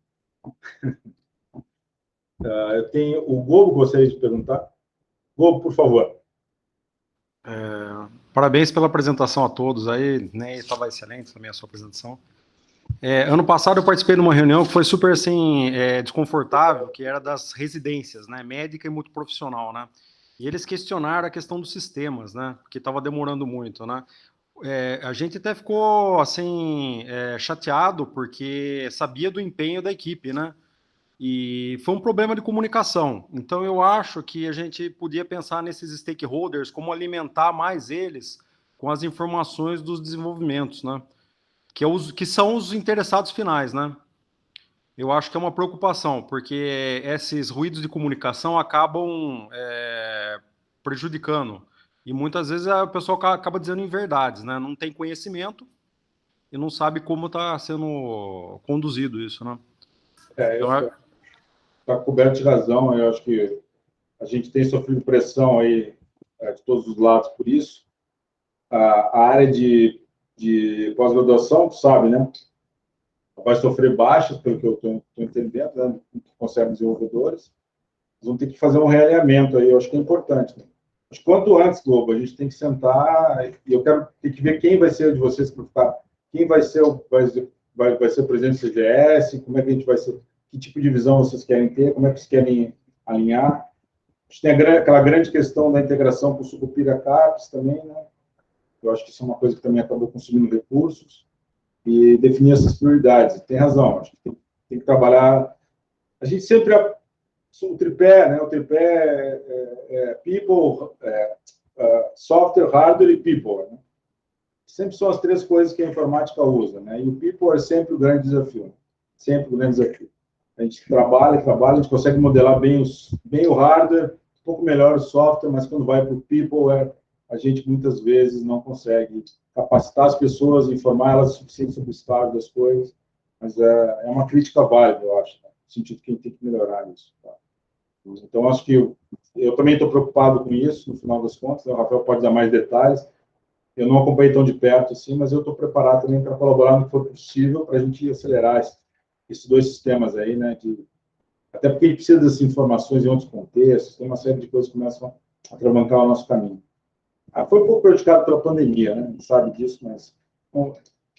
Eu tenho o Gobo, gostaria de perguntar. Gobo, por favor. Parabéns pela apresentação a todos aí, né? Estava excelente também a sua apresentação. Ano passado eu participei de uma reunião que foi super, assim, desconfortável, que era das residências, né, médica e multiprofissional, né, e eles questionaram a questão dos sistemas, né, que estava demorando muito, né. A gente até ficou, assim, chateado, porque sabia do empenho da equipe, né, e foi um problema de comunicação. Então, eu acho que a gente podia pensar nesses stakeholders, como alimentar mais eles com as informações dos desenvolvimentos, né, que são os interessados finais, né. Eu acho que é uma preocupação, porque esses ruídos de comunicação acabam prejudicando. E muitas vezes a pessoa acaba dizendo inverdades, né? Não tem conhecimento e não sabe como está sendo conduzido isso, né? Está coberto de razão. Eu acho que a gente tem sofrido pressão aí de todos os lados por isso. A área de pós-graduação, tu sabe, né? Vai sofrer baixas, pelo que eu estou entendendo, né? Que concerne desenvolvedores. Eles vão ter que fazer um realinhamento aí. Eu acho que é importante, né? Mas quanto antes, Globo, a gente tem que sentar e eu quero ter que ver quem vai ser de vocês para ficar, quem vai ser o presidente do CGS, como é que a gente vai ser, que tipo de visão vocês querem ter, como é que vocês querem alinhar. A gente tem aquela grande questão da integração com o Sucupira CAPES também, né? Eu acho que isso é uma coisa que também acabou consumindo recursos e definir essas prioridades. Tem razão, acho que tem que trabalhar. A gente sempre o tripé, né? O tripé people, software, hardware e people, né? Sempre são as três coisas que a informática usa, né? E o people é sempre o grande desafio, né? Sempre o grande desafio. A gente trabalha, a gente consegue modelar bem o hardware, um pouco melhor o software, mas quando vai para o people, a gente muitas vezes não consegue capacitar as pessoas, informar elas o suficiente sobre o estado das coisas, mas é uma crítica válida, eu acho, né? No sentido que a gente tem que melhorar isso. Tá? Então, acho que eu também estou preocupado com isso, no final das contas, né? O Rafael pode dar mais detalhes. Eu não acompanhei tão de perto, assim, mas eu estou preparado também para colaborar no que for possível para a gente acelerar esses dois sistemas aí, né? Até porque a gente precisa dessas informações em outros contextos, tem uma série de coisas que começam a travancar o nosso caminho. Foi um pouco prejudicado pela pandemia, né? A gente sabe disso, mas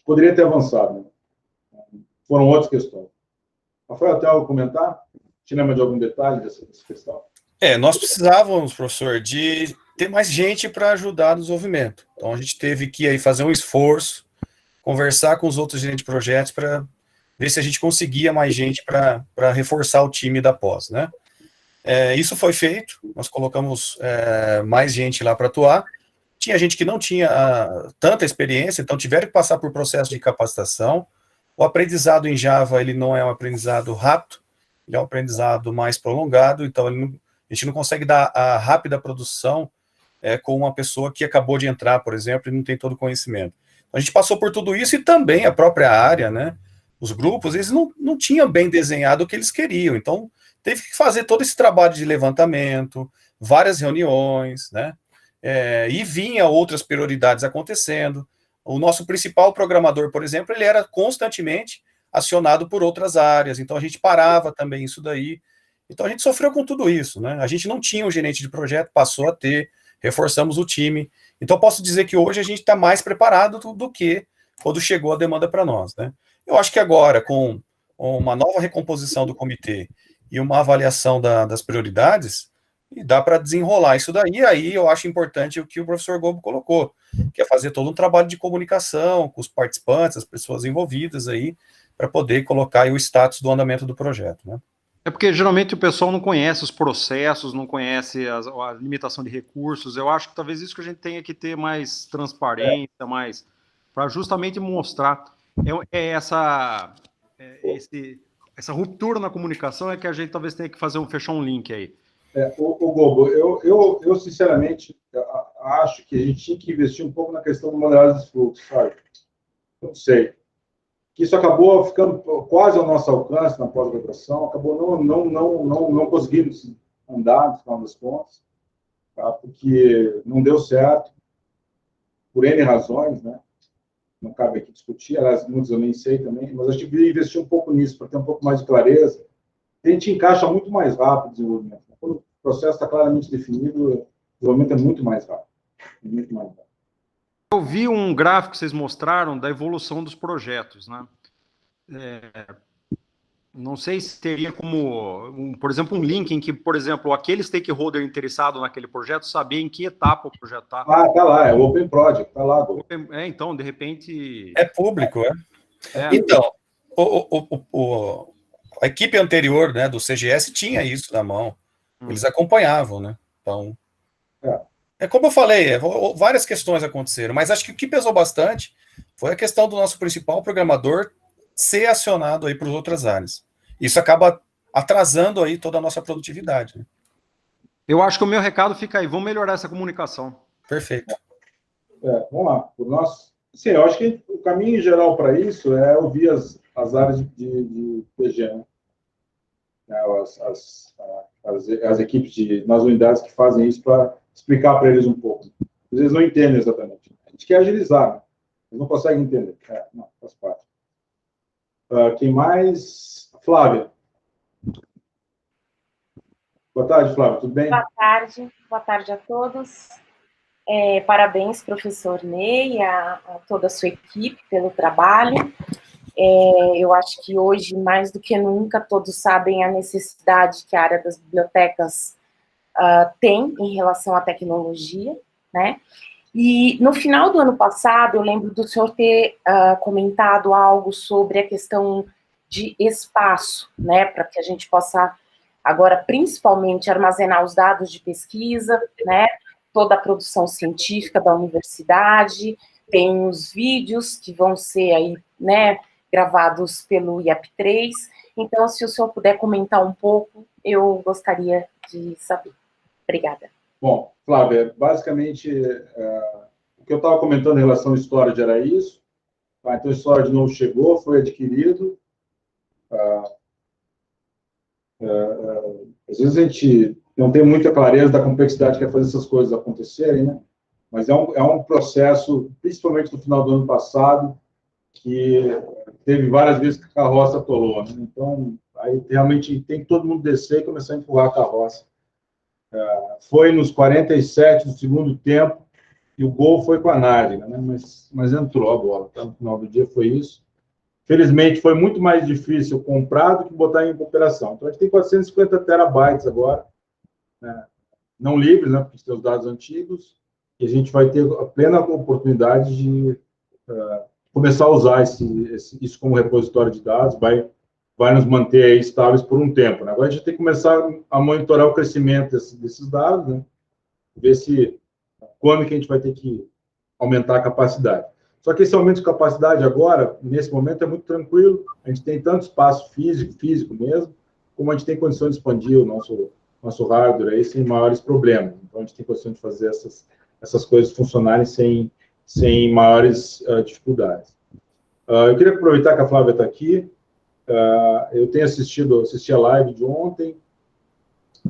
poderia ter avançado, né? Foram outras questões. Rafael, tem algo a comentar? Te lembra de algum detalhe dessa questão? Nós precisávamos, professor, de ter mais gente para ajudar no desenvolvimento. Então, a gente teve que aí fazer um esforço, conversar com os outros gerentes de projetos para ver se a gente conseguia mais gente para reforçar o time da pós, né? Isso foi feito, nós colocamos mais gente lá para atuar. Tinha gente que não tinha tanta experiência, então tiveram que passar por processo de capacitação. O aprendizado em Java, ele não é um aprendizado rápido, ele é um aprendizado mais prolongado, então a gente não consegue dar a rápida produção com uma pessoa que acabou de entrar, por exemplo, e não tem todo o conhecimento. Então, a gente passou por tudo isso e também a própria área, né? Os grupos, eles não tinham bem desenhado o que eles queriam, então teve que fazer todo esse trabalho de levantamento, várias reuniões, né? E vinha outras prioridades acontecendo. O nosso principal programador, por exemplo, ele era constantemente acionado por outras áreas, então a gente parava também isso daí. Então a gente sofreu com tudo isso, né? A gente não tinha um gerente de projeto, passou a ter, reforçamos o time. Então posso dizer que hoje a gente está mais preparado do que quando chegou a demanda para nós, né? Eu acho que agora, com uma nova recomposição do comitê e uma avaliação das prioridades, dá para desenrolar isso daí. E aí eu acho importante o que o professor Gobo colocou, que é fazer todo um trabalho de comunicação com os participantes, as pessoas envolvidas aí, para poder colocar aí o status do andamento do projeto, né? Porque geralmente o pessoal não conhece os processos, não conhece a limitação de recursos. Eu acho que talvez isso que a gente tenha que ter mais transparência, mais para justamente mostrar essa ruptura na comunicação é que a gente talvez tenha que fechar um link aí. O Gobo, eu sinceramente acho que a gente tinha que investir um pouco na questão do modelagem de fluxo, sabe? Não sei. Que isso acabou ficando quase ao nosso alcance na pós-graduação, acabou não conseguindo andar, no final das contas, tá? Porque não deu certo, por N razões, né? Não cabe aqui discutir, aliás, muitos eu nem sei também, mas a gente devia investir um pouco nisso, para ter um pouco mais de clareza. A gente encaixa muito mais rápido o desenvolvimento. Quando o processo está claramente definido, o desenvolvimento é muito mais rápido. Muito mais rápido. Eu vi um gráfico que vocês mostraram da evolução dos projetos, né? Não sei se teria como, por exemplo, um link em que, por exemplo, aquele stakeholder interessado naquele projeto sabia em que etapa o projeto está. Ah, tá lá, é o Open Project, tá lá. Então, de repente... É público, Então, a equipe anterior, né, do CGS tinha isso na mão. Eles acompanhavam, né? Então, é como eu falei, várias questões aconteceram, mas acho que o que pesou bastante foi a questão do nosso principal programador ser acionado aí para as outras áreas. Isso acaba atrasando aí toda a nossa produtividade. Né? Eu acho que o meu recado fica aí, vamos melhorar essa comunicação. Perfeito. Vamos lá, por nós. Sim, eu acho que o caminho em geral para isso é ouvir as áreas de PG, né? As equipes nas unidades que fazem isso para explicar para eles um pouco. Às vezes não entendem exatamente. A gente quer agilizar, né? Eles não conseguem entender. Não, faz parte. Quem mais? Flávia. Boa tarde, Flávia. Tudo bem? Boa tarde a todos. Parabéns, professor Ney, a toda a sua equipe pelo trabalho. Eu acho que hoje, mais do que nunca, todos sabem a necessidade que a área das bibliotecas tem em relação à tecnologia, né? E no final do ano passado, eu lembro do senhor ter comentado algo sobre a questão de espaço, né, para que a gente possa, agora, principalmente, armazenar os dados de pesquisa, né, toda a produção científica da universidade, tem os vídeos que vão ser aí, né, gravados pelo IAP3. Então, se o senhor puder comentar um pouco, eu gostaria de saber. Obrigada. Bom, Flávia, basicamente, o que eu estava comentando em relação ao storage era isso. Tá? Então, o storage novo chegou, foi adquirido. Às vezes a gente não tem muita clareza da complexidade que é fazer essas coisas acontecerem, né? Mas é um processo, principalmente no final do ano passado, que teve várias vezes que a carroça atolou, né? Então, aí realmente tem que todo mundo descer e começar a empurrar a carroça. Foi nos 47 do segundo tempo, e o gol foi com a Nádia, né? Mas entrou a bola, tá? No final do dia foi isso. Felizmente, foi muito mais difícil comprar do que botar em operação. Então, a gente tem 450 terabytes agora, né? Não livres, né? Porque tem os dados antigos, e a gente vai ter a plena oportunidade de começar a usar isso como repositório de dados, vai nos manter aí estáveis por um tempo, né? Agora a gente tem que começar a monitorar o crescimento desses dados, né? Ver quando que a gente vai ter que aumentar a capacidade. Só que esse aumento de capacidade agora, nesse momento, é muito tranquilo. A gente tem tanto espaço físico mesmo, como a gente tem condição de expandir o nosso hardware aí sem maiores problemas. Então, a gente tem condição de fazer essas coisas funcionarem sem maiores dificuldades. Eu queria aproveitar que a Flávia está aqui. Eu tenho assisti a live de ontem,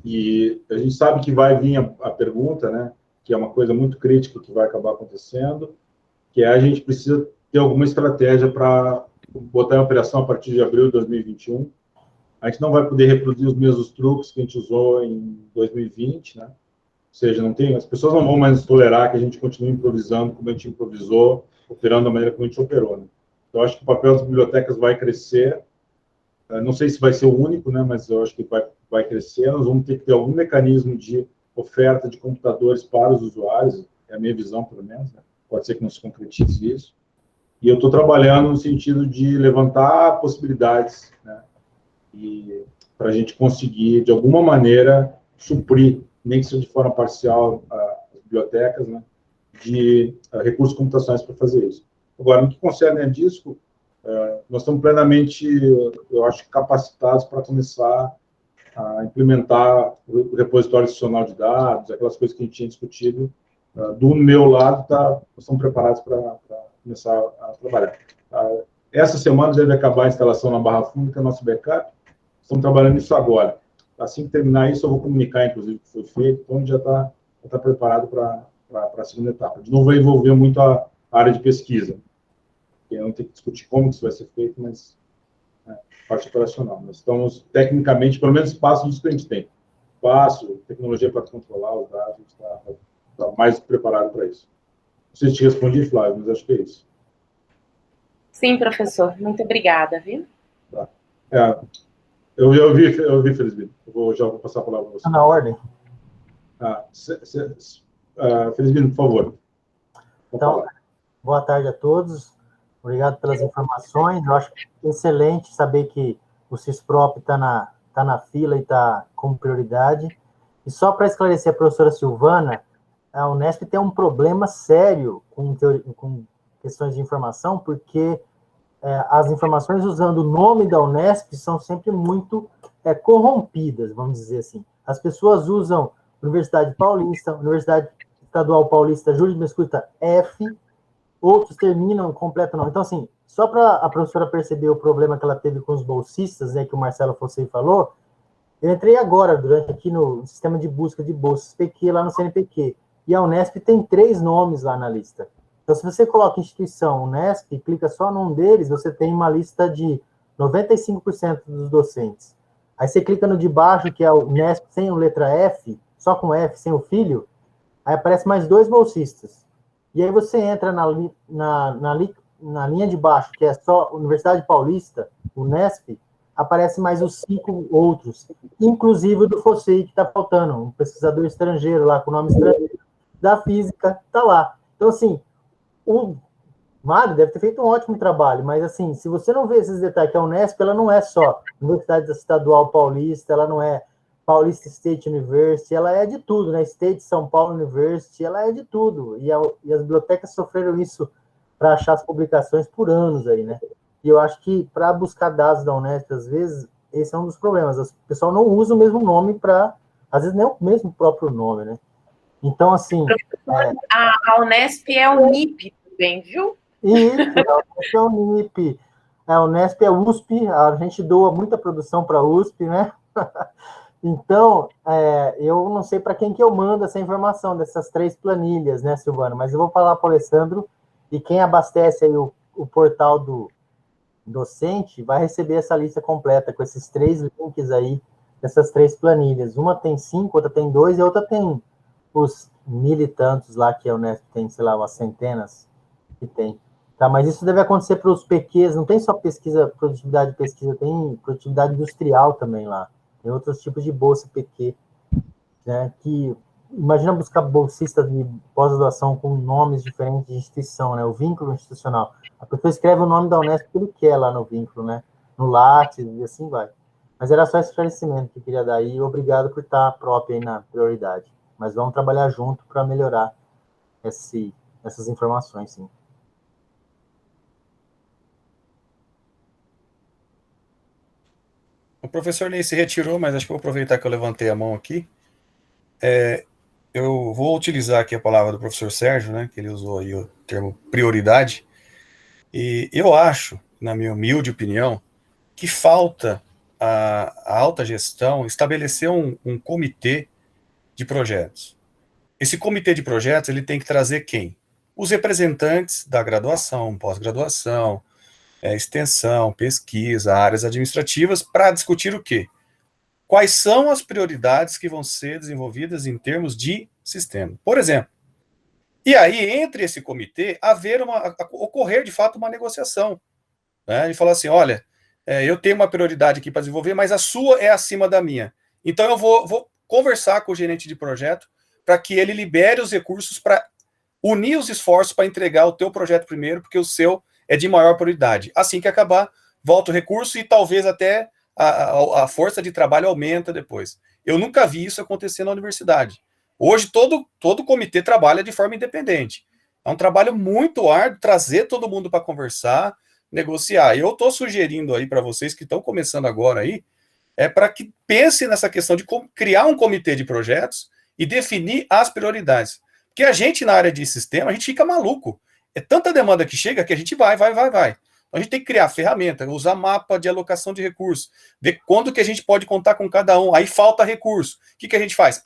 e a gente sabe que vai vir a pergunta, né, que é uma coisa muito crítica que vai acabar acontecendo, que a gente precisa ter alguma estratégia para botar em operação a partir de abril de 2021. A gente não vai poder reproduzir os mesmos truques que a gente usou em 2020, né? Ou seja, as pessoas não vão mais tolerar que a gente continue improvisando como a gente improvisou, operando da maneira como a gente operou, né? Então, acho que o papel das bibliotecas vai crescer. Não sei se vai ser o único, né? Mas eu acho que vai crescer. Nós vamos ter que ter algum mecanismo de oferta de computadores para os usuários, é a minha visão, pelo menos, né? Pode ser que não se concretize isso. E eu estou trabalhando no sentido de levantar possibilidades, né? E para a gente conseguir, de alguma maneira, suprir, nem que seja de forma parcial, as bibliotecas, né? De recursos computacionais para fazer isso. Agora, no que concerne a disco, nós estamos plenamente, eu acho, capacitados para começar a implementar o repositório institucional de dados, aquelas coisas que a gente tinha discutido. Do meu lado, nós estamos preparados para começar a trabalhar. Essa semana deve acabar a instalação na Barra Funda, que é o nosso backup. Estamos trabalhando nisso agora. Assim que terminar isso, eu vou comunicar, inclusive, o que foi feito, então a gente já está preparado para a segunda etapa. De novo, vai envolver muito a área de pesquisa. Eu não tenho que discutir como isso vai ser feito, mas parte operacional. Nós estamos, tecnicamente, pelo menos espaço disso que a gente tem. Espaço, tecnologia para controlar os dados, está mais preparado para isso. Não sei se te respondi, Flávio, mas acho que é isso. Sim, professor. Muito obrigada, viu? Tá. Eu ouvi, Felizmino. Já vou passar a palavra para você. Na ordem. Felizmino, por favor. Então, boa tarde a todos. Obrigado pelas informações. Eu acho excelente saber que o CISPROP está na fila e está como prioridade. E só para esclarecer a professora Silvana, a Unesp tem um problema sério com questões de informação, porque as informações usando o nome da Unesp são sempre muito corrompidas, vamos dizer assim. As pessoas usam Universidade Paulista, Universidade Estadual Paulista Júlio de Mesquita F, outros terminam completo nome. Então, assim, só para a professora perceber o problema que ela teve com os bolsistas, né, que o Marcelo Fossey falou, eu entrei agora, aqui no sistema de busca de bolsas PQ, lá no CNPq, e a Unesp tem 3 nomes lá na lista. Então, se você coloca instituição Unesp, clica só num deles, você tem uma lista de 95% dos docentes. Aí você clica no de baixo, que é o Unesp sem a letra F, só com F, sem o filho, aí aparece mais 2 bolsistas. E aí você entra na linha de baixo, que é só Universidade Paulista, Unesp, aparece mais os 5 outros, inclusive o do Fossey, que está faltando, um pesquisador estrangeiro lá, com nome estrangeiro, da física, está lá. Então, assim, o Mário deve ter feito um ótimo trabalho, mas, assim, se você não vê esses detalhes, que a Unesp, ela não é só Universidade Estadual Paulista, ela não é Paulista State University, ela é de tudo, né? State São Paulo University, ela é de tudo. E as bibliotecas sofreram isso para achar as publicações por anos aí, né? E eu acho que para buscar dados da Unesp, às vezes, esse é um dos problemas. O pessoal não usa o mesmo nome para, às vezes, nem o mesmo próprio nome, né? Então, assim... A Unesp é o NIP também, viu? Isso, a Unesp é o NIP. A Unesp é USP, a gente doa muita produção para a USP, né? Então, eu não sei para quem que eu mando essa informação dessas 3 planilhas, né, Silvana? Mas eu vou falar para o Alessandro, e quem abastece aí o portal do docente vai receber essa lista completa com esses 3 links aí, dessas 3 planilhas. Uma tem 5, outra tem 2, e a outra tem os 1000 e tantos lá, que a Unesp tem, sei lá, umas centenas que tem. Tá, mas isso deve acontecer para os PQs, não tem só produtividade de pesquisa, tem produtividade industrial também lá. Tem outros tipos de bolsa PQ, né, que imagina buscar bolsistas de pós-graduação com nomes diferentes de instituição, né, o vínculo institucional. A pessoa escreve o nome da Unesp que ele quer lá no vínculo, né, no Lattes e assim vai. Mas era só esse esclarecimento que eu queria dar aí, e obrigado por estar próprio aí na prioridade. Mas vamos trabalhar junto para melhorar essas informações, sim. O professor Ney se retirou, mas acho que vou aproveitar que eu levantei a mão aqui. Eu vou utilizar aqui a palavra do professor Sérgio, né, que ele usou aí o termo prioridade, e eu acho, na minha humilde opinião, que falta a alta gestão estabelecer um comitê de projetos. Esse comitê de projetos, ele tem que trazer quem? Os representantes da graduação, pós-graduação, extensão, pesquisa, áreas administrativas, para discutir o quê? Quais são as prioridades que vão ser desenvolvidas em termos de sistema. Por exemplo, e aí, entre esse comitê, ocorrer, de fato, uma negociação. Né? E falar assim, olha, eu tenho uma prioridade aqui para desenvolver, mas a sua é acima da minha. Então, eu vou conversar com o gerente de projeto para que ele libere os recursos para unir os esforços para entregar o teu projeto primeiro, porque o seu é de maior prioridade. Assim que acabar, volta o recurso e talvez até a força de trabalho aumenta depois. Eu nunca vi isso acontecer na universidade. Hoje, todo comitê trabalha de forma independente. É um trabalho muito árduo trazer todo mundo para conversar, negociar. Eu estou sugerindo aí para vocês que estão começando agora aí, para que pensem nessa questão de criar um comitê de projetos e definir as prioridades. Porque a gente, na área de sistema, a gente fica maluco. É tanta demanda que chega que a gente vai. A gente tem que criar ferramenta, usar mapa de alocação de recursos, ver quando que a gente pode contar com cada um. Aí falta recurso. O que a gente faz?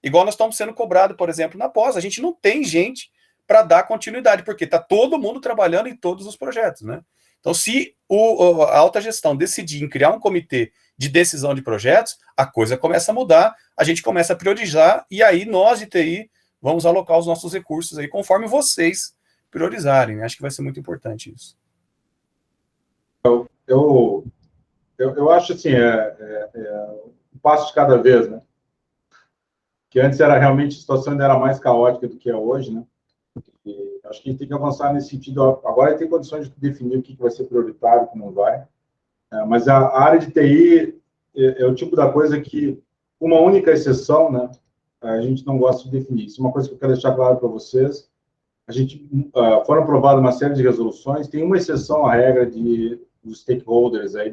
Igual nós estamos sendo cobrados, por exemplo, na pós. A gente não tem gente para dar continuidade, porque está todo mundo trabalhando em todos os projetos, né? Então, se a alta gestão decidir em criar um comitê de decisão de projetos, a coisa começa a mudar, a gente começa a priorizar, e aí nós de TI vamos alocar os nossos recursos aí conforme vocês priorizarem, né? Acho que vai ser muito importante isso. Eu acho assim, um passo de cada vez, né? Que antes era realmente, a situação ainda era mais caótica do que é hoje, né? E acho que a gente tem que avançar nesse sentido. Agora tem condições de definir o que vai ser prioritário, o que não vai. Mas a área de TI é o tipo da coisa que, uma única exceção, né? A gente não gosta de definir. Isso é uma coisa que eu quero deixar claro para vocês. Foram aprovadas uma série de resoluções, tem uma exceção à regra dos stakeholders aí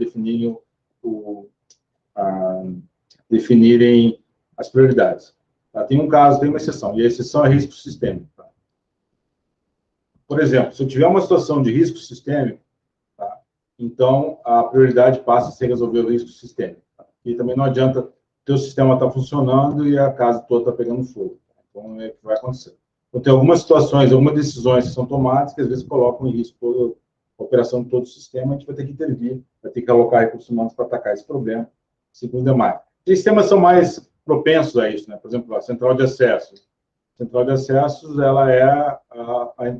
definirem as prioridades. Tá? Tem um caso, tem uma exceção, e a exceção é risco sistêmico. Tá? Por exemplo, se eu tiver uma situação de risco sistêmico, tá? Então a prioridade passa a ser resolver o risco sistêmico. Tá? E também não adianta o teu sistema estar funcionando e a casa toda está pegando fogo. Tá? Então é o que vai acontecer. Então, tem algumas situações, algumas decisões que são tomadas que às vezes colocam em risco a operação de todo o sistema, a gente vai ter que intervir, vai ter que alocar recursos humanos para atacar esse problema, segundo demais. Os sistemas são mais propensos a isso, né? Por exemplo, a central de acessos. A central de acessos, ela é a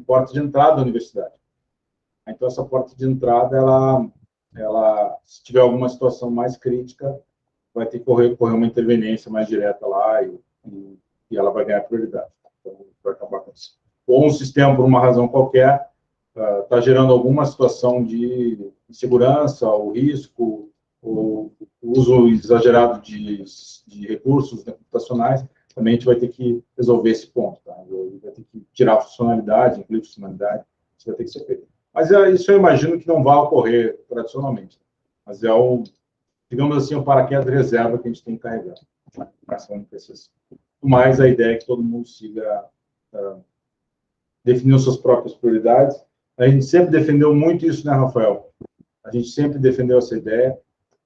porta de entrada da universidade. Então, essa porta de entrada, ela se tiver alguma situação mais crítica, vai ter que correr uma interveniência mais direta lá e ela vai ganhar prioridade. Então, vai acabar com isso. Ou um sistema, por uma razão qualquer, está gerando alguma situação de insegurança, ou risco, ou uso exagerado de recursos computacionais, também a gente vai ter que resolver esse ponto. Tá? Vai ter que tirar a funcionalidade, incluir funcionalidade, isso vai ter que ser feito. Mas isso eu imagino que não vai ocorrer tradicionalmente. Mas digamos assim, o paraquedas de reserva que a gente tem que carregar. Mas a ideia é que todo mundo siga definindo suas próprias prioridades. A gente sempre defendeu muito isso, né, Rafael? A gente sempre defendeu essa ideia,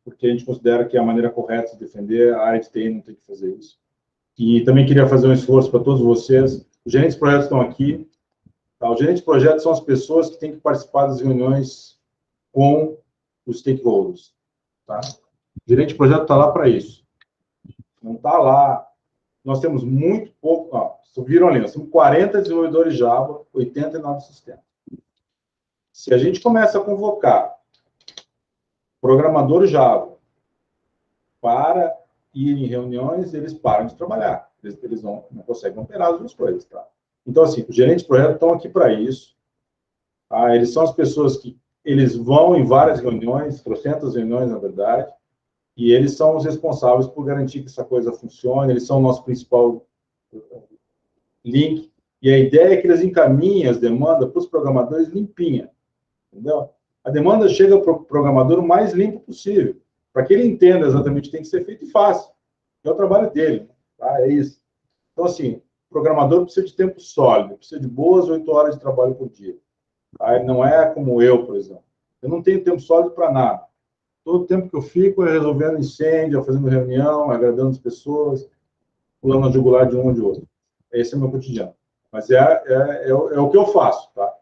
porque a gente considera que é a maneira correta de defender, a área de TI não tem que fazer isso. E também queria fazer um esforço para todos vocês. Os gerentes de projetos estão aqui. Tá? Os gerentes de projetos são as pessoas que têm que participar das reuniões com os stakeholders. Tá? O gerente de projeto está lá para isso. Não está lá. Nós temos muito pouco. Vocês viram ali, nós temos 40 desenvolvedores Java, 89 sistemas. Se a gente começa a convocar programador Java para ir em reuniões, eles param de trabalhar. Eles não conseguem operar as duas coisas. Tá? Então, assim, os gerentes de projeto estão aqui para isso. Tá? Eles são as pessoas que eles vão em várias reuniões, trocentas reuniões, na verdade, e eles são os responsáveis por garantir que essa coisa funcione, eles são o nosso principal link, e a ideia é que eles encaminhem as demandas para os programadores limpinha, entendeu? A demanda chega para o programador o mais limpo possível, para que ele entenda exatamente o que tem que ser feito e faça. É o trabalho dele, tá? É isso. Então, assim, o programador precisa de tempo sólido, precisa de boas 8 horas de trabalho por dia. Tá? Ele não é como eu, por exemplo. Eu não tenho tempo sólido para nada. Todo o tempo que eu fico é resolvendo incêndio, fazendo reunião, agradando as pessoas, pulando a jugular de um ou de outro. Esse é o meu cotidiano. Mas é o que eu faço, tá?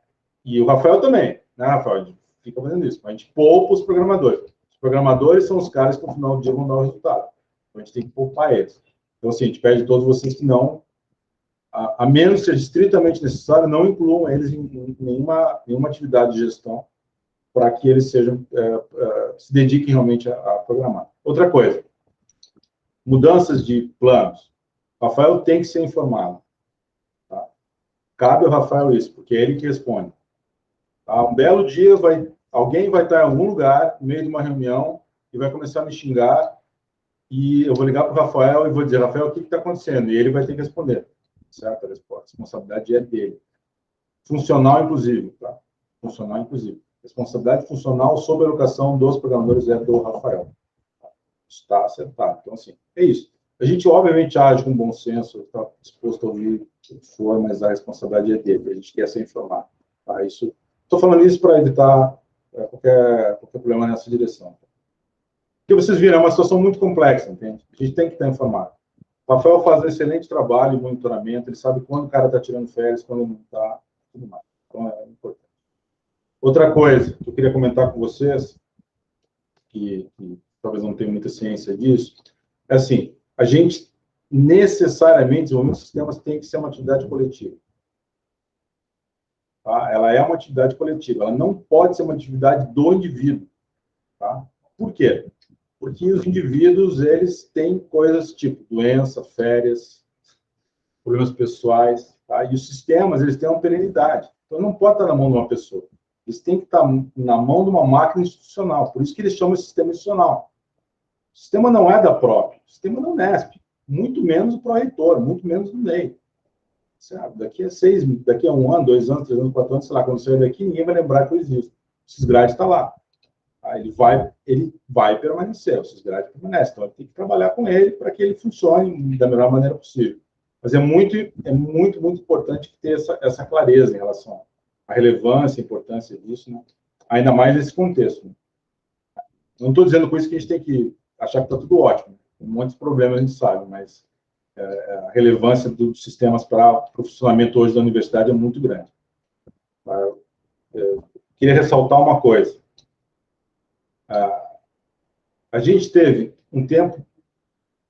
E o Rafael também, né, Rafael? A gente fica fazendo isso. A gente poupa os programadores. Os programadores são os caras que, no final do dia, vão dar o resultado. Então, a gente tem que poupar eles. Então, assim, a gente pede a todos vocês que não, a menos que seja estritamente necessário, não incluam eles em nenhuma atividade de gestão, para que eles se dediquem realmente a programar. Outra coisa, mudanças de planos. O Rafael tem que ser informado. Tá? Cabe ao Rafael isso, porque é ele que responde. Tá? Um belo dia, alguém vai estar em algum lugar, no meio de uma reunião, e vai começar a me xingar, e eu vou ligar para o Rafael e vou dizer, Rafael, o que está acontecendo? E ele vai ter que responder. Certo? A responsabilidade é dele. Funcional, inclusive. Tá? Funcional, inclusive. Responsabilidade funcional sobre a educação dos programadores é do Rafael. Está acertado. Então, assim, é isso. A gente, obviamente, age com bom senso, está disposto a ouvir o que for, mas a responsabilidade é dele. A gente quer ser informado. Tá? Estou falando isso para evitar qualquer problema nessa direção. Porque vocês viram, é uma situação muito complexa, entende? A gente tem que estar informado. O Rafael faz um excelente trabalho de monitoramento, ele sabe quando o cara está tirando férias, quando ele não está, tudo mais. Então, é importante. Outra coisa que eu queria comentar com vocês, que talvez não tenha muita ciência disso, é assim, a gente necessariamente, desenvolvimento de sistemas tem que ser uma atividade coletiva. Tá? Ela é uma atividade coletiva, ela não pode ser uma atividade do indivíduo. Tá? Por quê? Porque os indivíduos, eles têm coisas tipo doença, férias, problemas pessoais, tá? E os sistemas, eles têm uma perenidade. Então, não pode estar na mão de uma pessoa. Eles têm que estar na mão de uma máquina institucional. Por isso que eles chamam de sistema institucional. O sistema não é da própria, o sistema é da Unesp. Muito menos do pró-reitor, muito menos do NEI. Certo? Daqui a 1 ano, 2 anos, 3 anos, 4 anos, sei lá, quando sair daqui, ninguém vai lembrar que eu existo. O Sisgrade está lá. Tá? Ele vai permanecer, o Sisgrade permanece. Então, tem que trabalhar com ele para que ele funcione da melhor maneira possível. Mas é muito importante ter essa clareza em relação à relevância, a importância disso, né? Ainda mais nesse contexto. Né? Não estou dizendo com isso que a gente tem que achar que está tudo ótimo. Tem muitos problemas, a gente sabe, mas a relevância dos sistemas para o funcionamento hoje da universidade é muito grande. Eu queria ressaltar uma coisa. A gente teve um tempo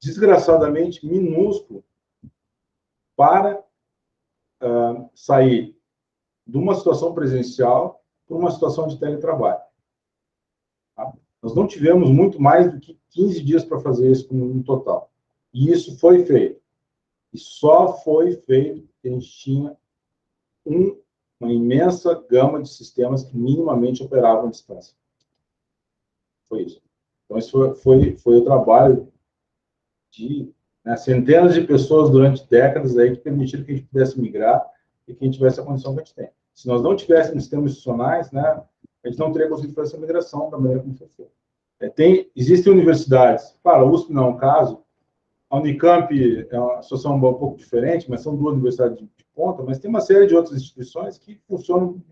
desgraçadamente minúsculo para sair de uma situação presencial para uma situação de teletrabalho. Tá? Nós não tivemos muito mais do que 15 dias para fazer isso no total. E isso foi feito. E só foi feito porque a gente tinha uma imensa gama de sistemas que minimamente operavam à distância. Foi isso. Então, isso foi o trabalho de centenas de pessoas durante décadas aí que permitiram que a gente pudesse migrar e que a gente tivesse a condição que a gente tem. Se nós não tivéssemos sistemas institucionais, né, a gente não teria conseguido fazer essa migração da maneira como foi feita. Existem universidades, claro, a USP não é um caso, a Unicamp é uma situação um pouco diferente, mas são 2 universidades de ponta, mas tem uma série de outras instituições que funcionam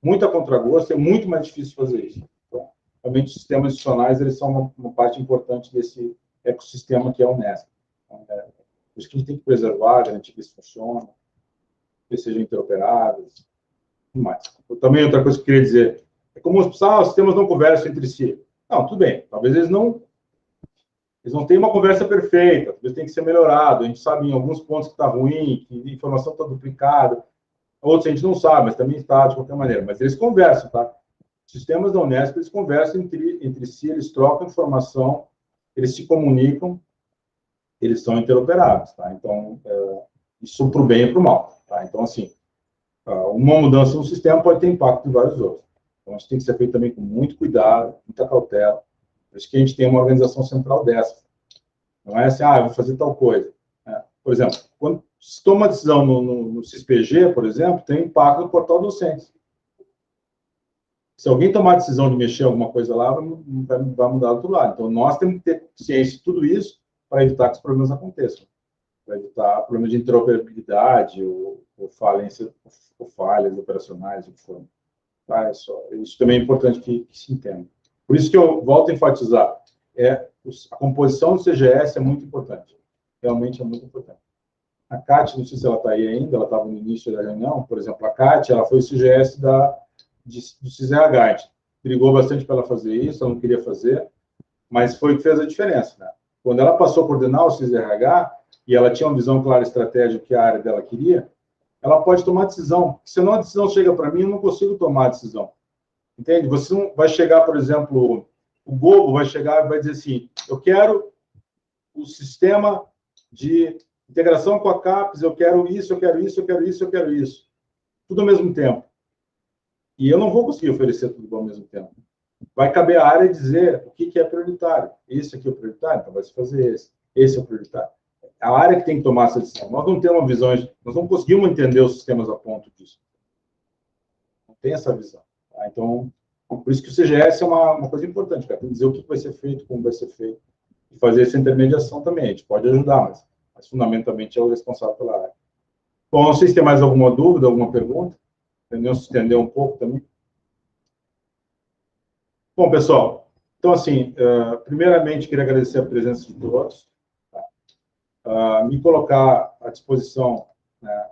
muito a contragosto, é muito mais difícil fazer isso. Então, realmente, os sistemas institucionais, eles são uma parte importante desse ecossistema que é a Unesp. Então, por isso que a gente tem que preservar, garantir que isso funcione, que eles sejam interoperáveis, e mais. Também, outra coisa que eu queria dizer, é como os sistemas não conversam entre si. Não, tudo bem, talvez eles não têm uma conversa perfeita, talvez tenha que ser melhorado, a gente sabe em alguns pontos que está ruim, que a informação está duplicada, outros a gente não sabe, mas também está de qualquer maneira, mas eles conversam, tá? Os sistemas da Unesp, eles conversam entre si, eles trocam informação, eles se comunicam, eles são interoperáveis, tá? Então, isso para o bem e para o mal, tá? Então, assim, uma mudança no sistema pode ter impacto em vários outros. Então, isso tem que ser feito também com muito cuidado, muita cautela. Por isso que a gente tem uma organização central dessa. Não é assim, eu vou fazer tal coisa. Por exemplo, quando se toma uma decisão no CISPG, por exemplo, tem impacto no portal docentes. Se alguém tomar a decisão de mexer alguma coisa lá, vai mudar do outro lado. Então, nós temos que ter ciência de tudo isso para evitar que os problemas aconteçam. Para evitar problemas de interoperabilidade ou falhas operacionais, o que for. Tá? Isso também é importante que se entenda. Por isso que eu volto a enfatizar, a composição do CGS é muito importante. Realmente é muito importante. A Cátia, não sei se ela está aí ainda, ela estava no início da reunião, por exemplo, a Cátia, ela foi o CGS do CISRH. A gente brigou bastante para ela fazer isso, ela não queria fazer, mas foi o que fez a diferença. Né? Quando ela passou a coordenar o CISRH, e ela tinha uma visão clara e estratégica que a área dela queria, ela pode tomar decisão. Se não a decisão chega para mim, eu não consigo tomar a decisão. Entende? Você não vai chegar, por exemplo, o Gobo vai chegar e vai dizer assim, eu quero o sistema de integração com a CAPES, eu quero isso, eu quero isso, eu quero isso, eu quero isso. Tudo ao mesmo tempo. E eu não vou conseguir oferecer tudo ao mesmo tempo. Vai caber à área dizer o que é prioritário. Esse aqui é o prioritário, então vai se fazer esse. Esse é o prioritário. A área que tem que tomar essa decisão. Nós não temos uma visão, nós não conseguimos entender os sistemas a ponto disso. Não tem essa visão. Tá? Então, por isso que o CGS é uma coisa importante, cara. Tem que dizer o que vai ser feito, como vai ser feito, e fazer essa intermediação também. A gente pode ajudar, mas fundamentalmente é o responsável pela área. Bom, não sei se tem mais alguma dúvida, alguma pergunta. Entendeu? Se estender um pouco também. Bom, pessoal, então, assim, primeiramente, queria agradecer a presença de todos. Tá? Me colocar à disposição, né,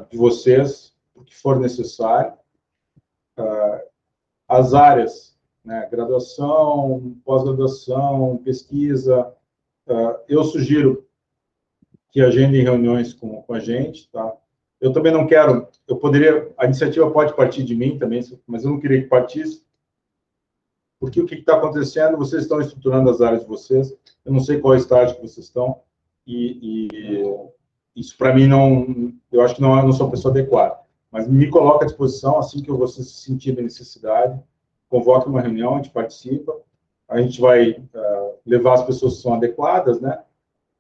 de vocês, o que for necessário. As áreas, né, graduação, pós-graduação, pesquisa, eu sugiro que agendem reuniões com a gente, tá? Eu também não quero, a iniciativa pode partir de mim também, mas eu não queria que partisse, porque o que está acontecendo, vocês estão estruturando as áreas de vocês, eu não sei qual é o estágio que vocês estão, e isso para mim eu acho que não sou a pessoa adequada, mas me coloca à disposição, assim que vocês se sentirem necessidade, convoque uma reunião, a gente participa, a gente vai levar as pessoas que são adequadas, né,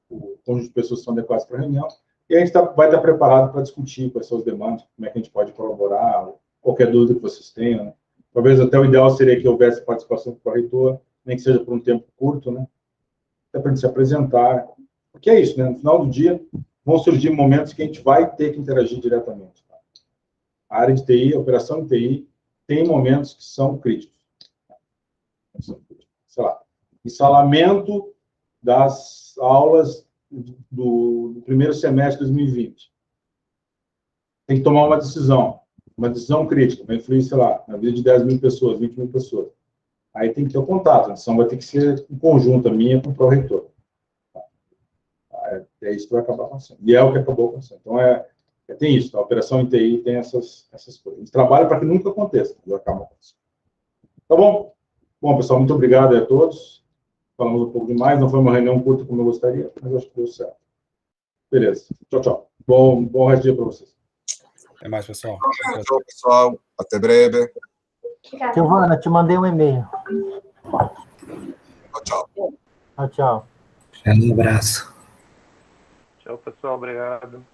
o conjunto de pessoas que são adequadas para a reunião, e a gente vai estar preparado para discutir quais são as demandas, como é que a gente pode colaborar, qualquer dúvida que vocês tenham, né? Talvez até o ideal seria que houvesse participação do corretor, nem que seja por um tempo curto, né? Até para a gente se apresentar. Porque é isso, né? No final do dia, vão surgir momentos que a gente vai ter que interagir diretamente. Tá? A área de TI, a operação de TI, tem momentos que são críticos. Sei lá, instalamento das aulas do primeiro semestre de 2020. Tem que tomar uma decisão crítica, vai influir, sei lá, na vida de 10 mil pessoas, 20 mil pessoas. Aí tem que ter o contato, a decisão vai ter que ser em conjunto, a minha com o pró-reitor. É isso que vai acabar acontecendo. E é o que acabou acontecendo. Então, tem isso, a operação em TI tem essas coisas. A gente trabalha para que nunca aconteça, mas acaba acontecendo. Tá bom? Bom, pessoal, muito obrigado a todos. Falamos um pouco demais, não foi uma reunião curta como eu gostaria, mas acho que deu certo. Beleza. Tchau, tchau. Bom resto de dia para vocês. Até mais, pessoal. Tchau, pessoal. Até breve. Silvana, te mandei um e-mail. Tchau. Tchau, tchau. Um abraço. Tchau, pessoal. Obrigado.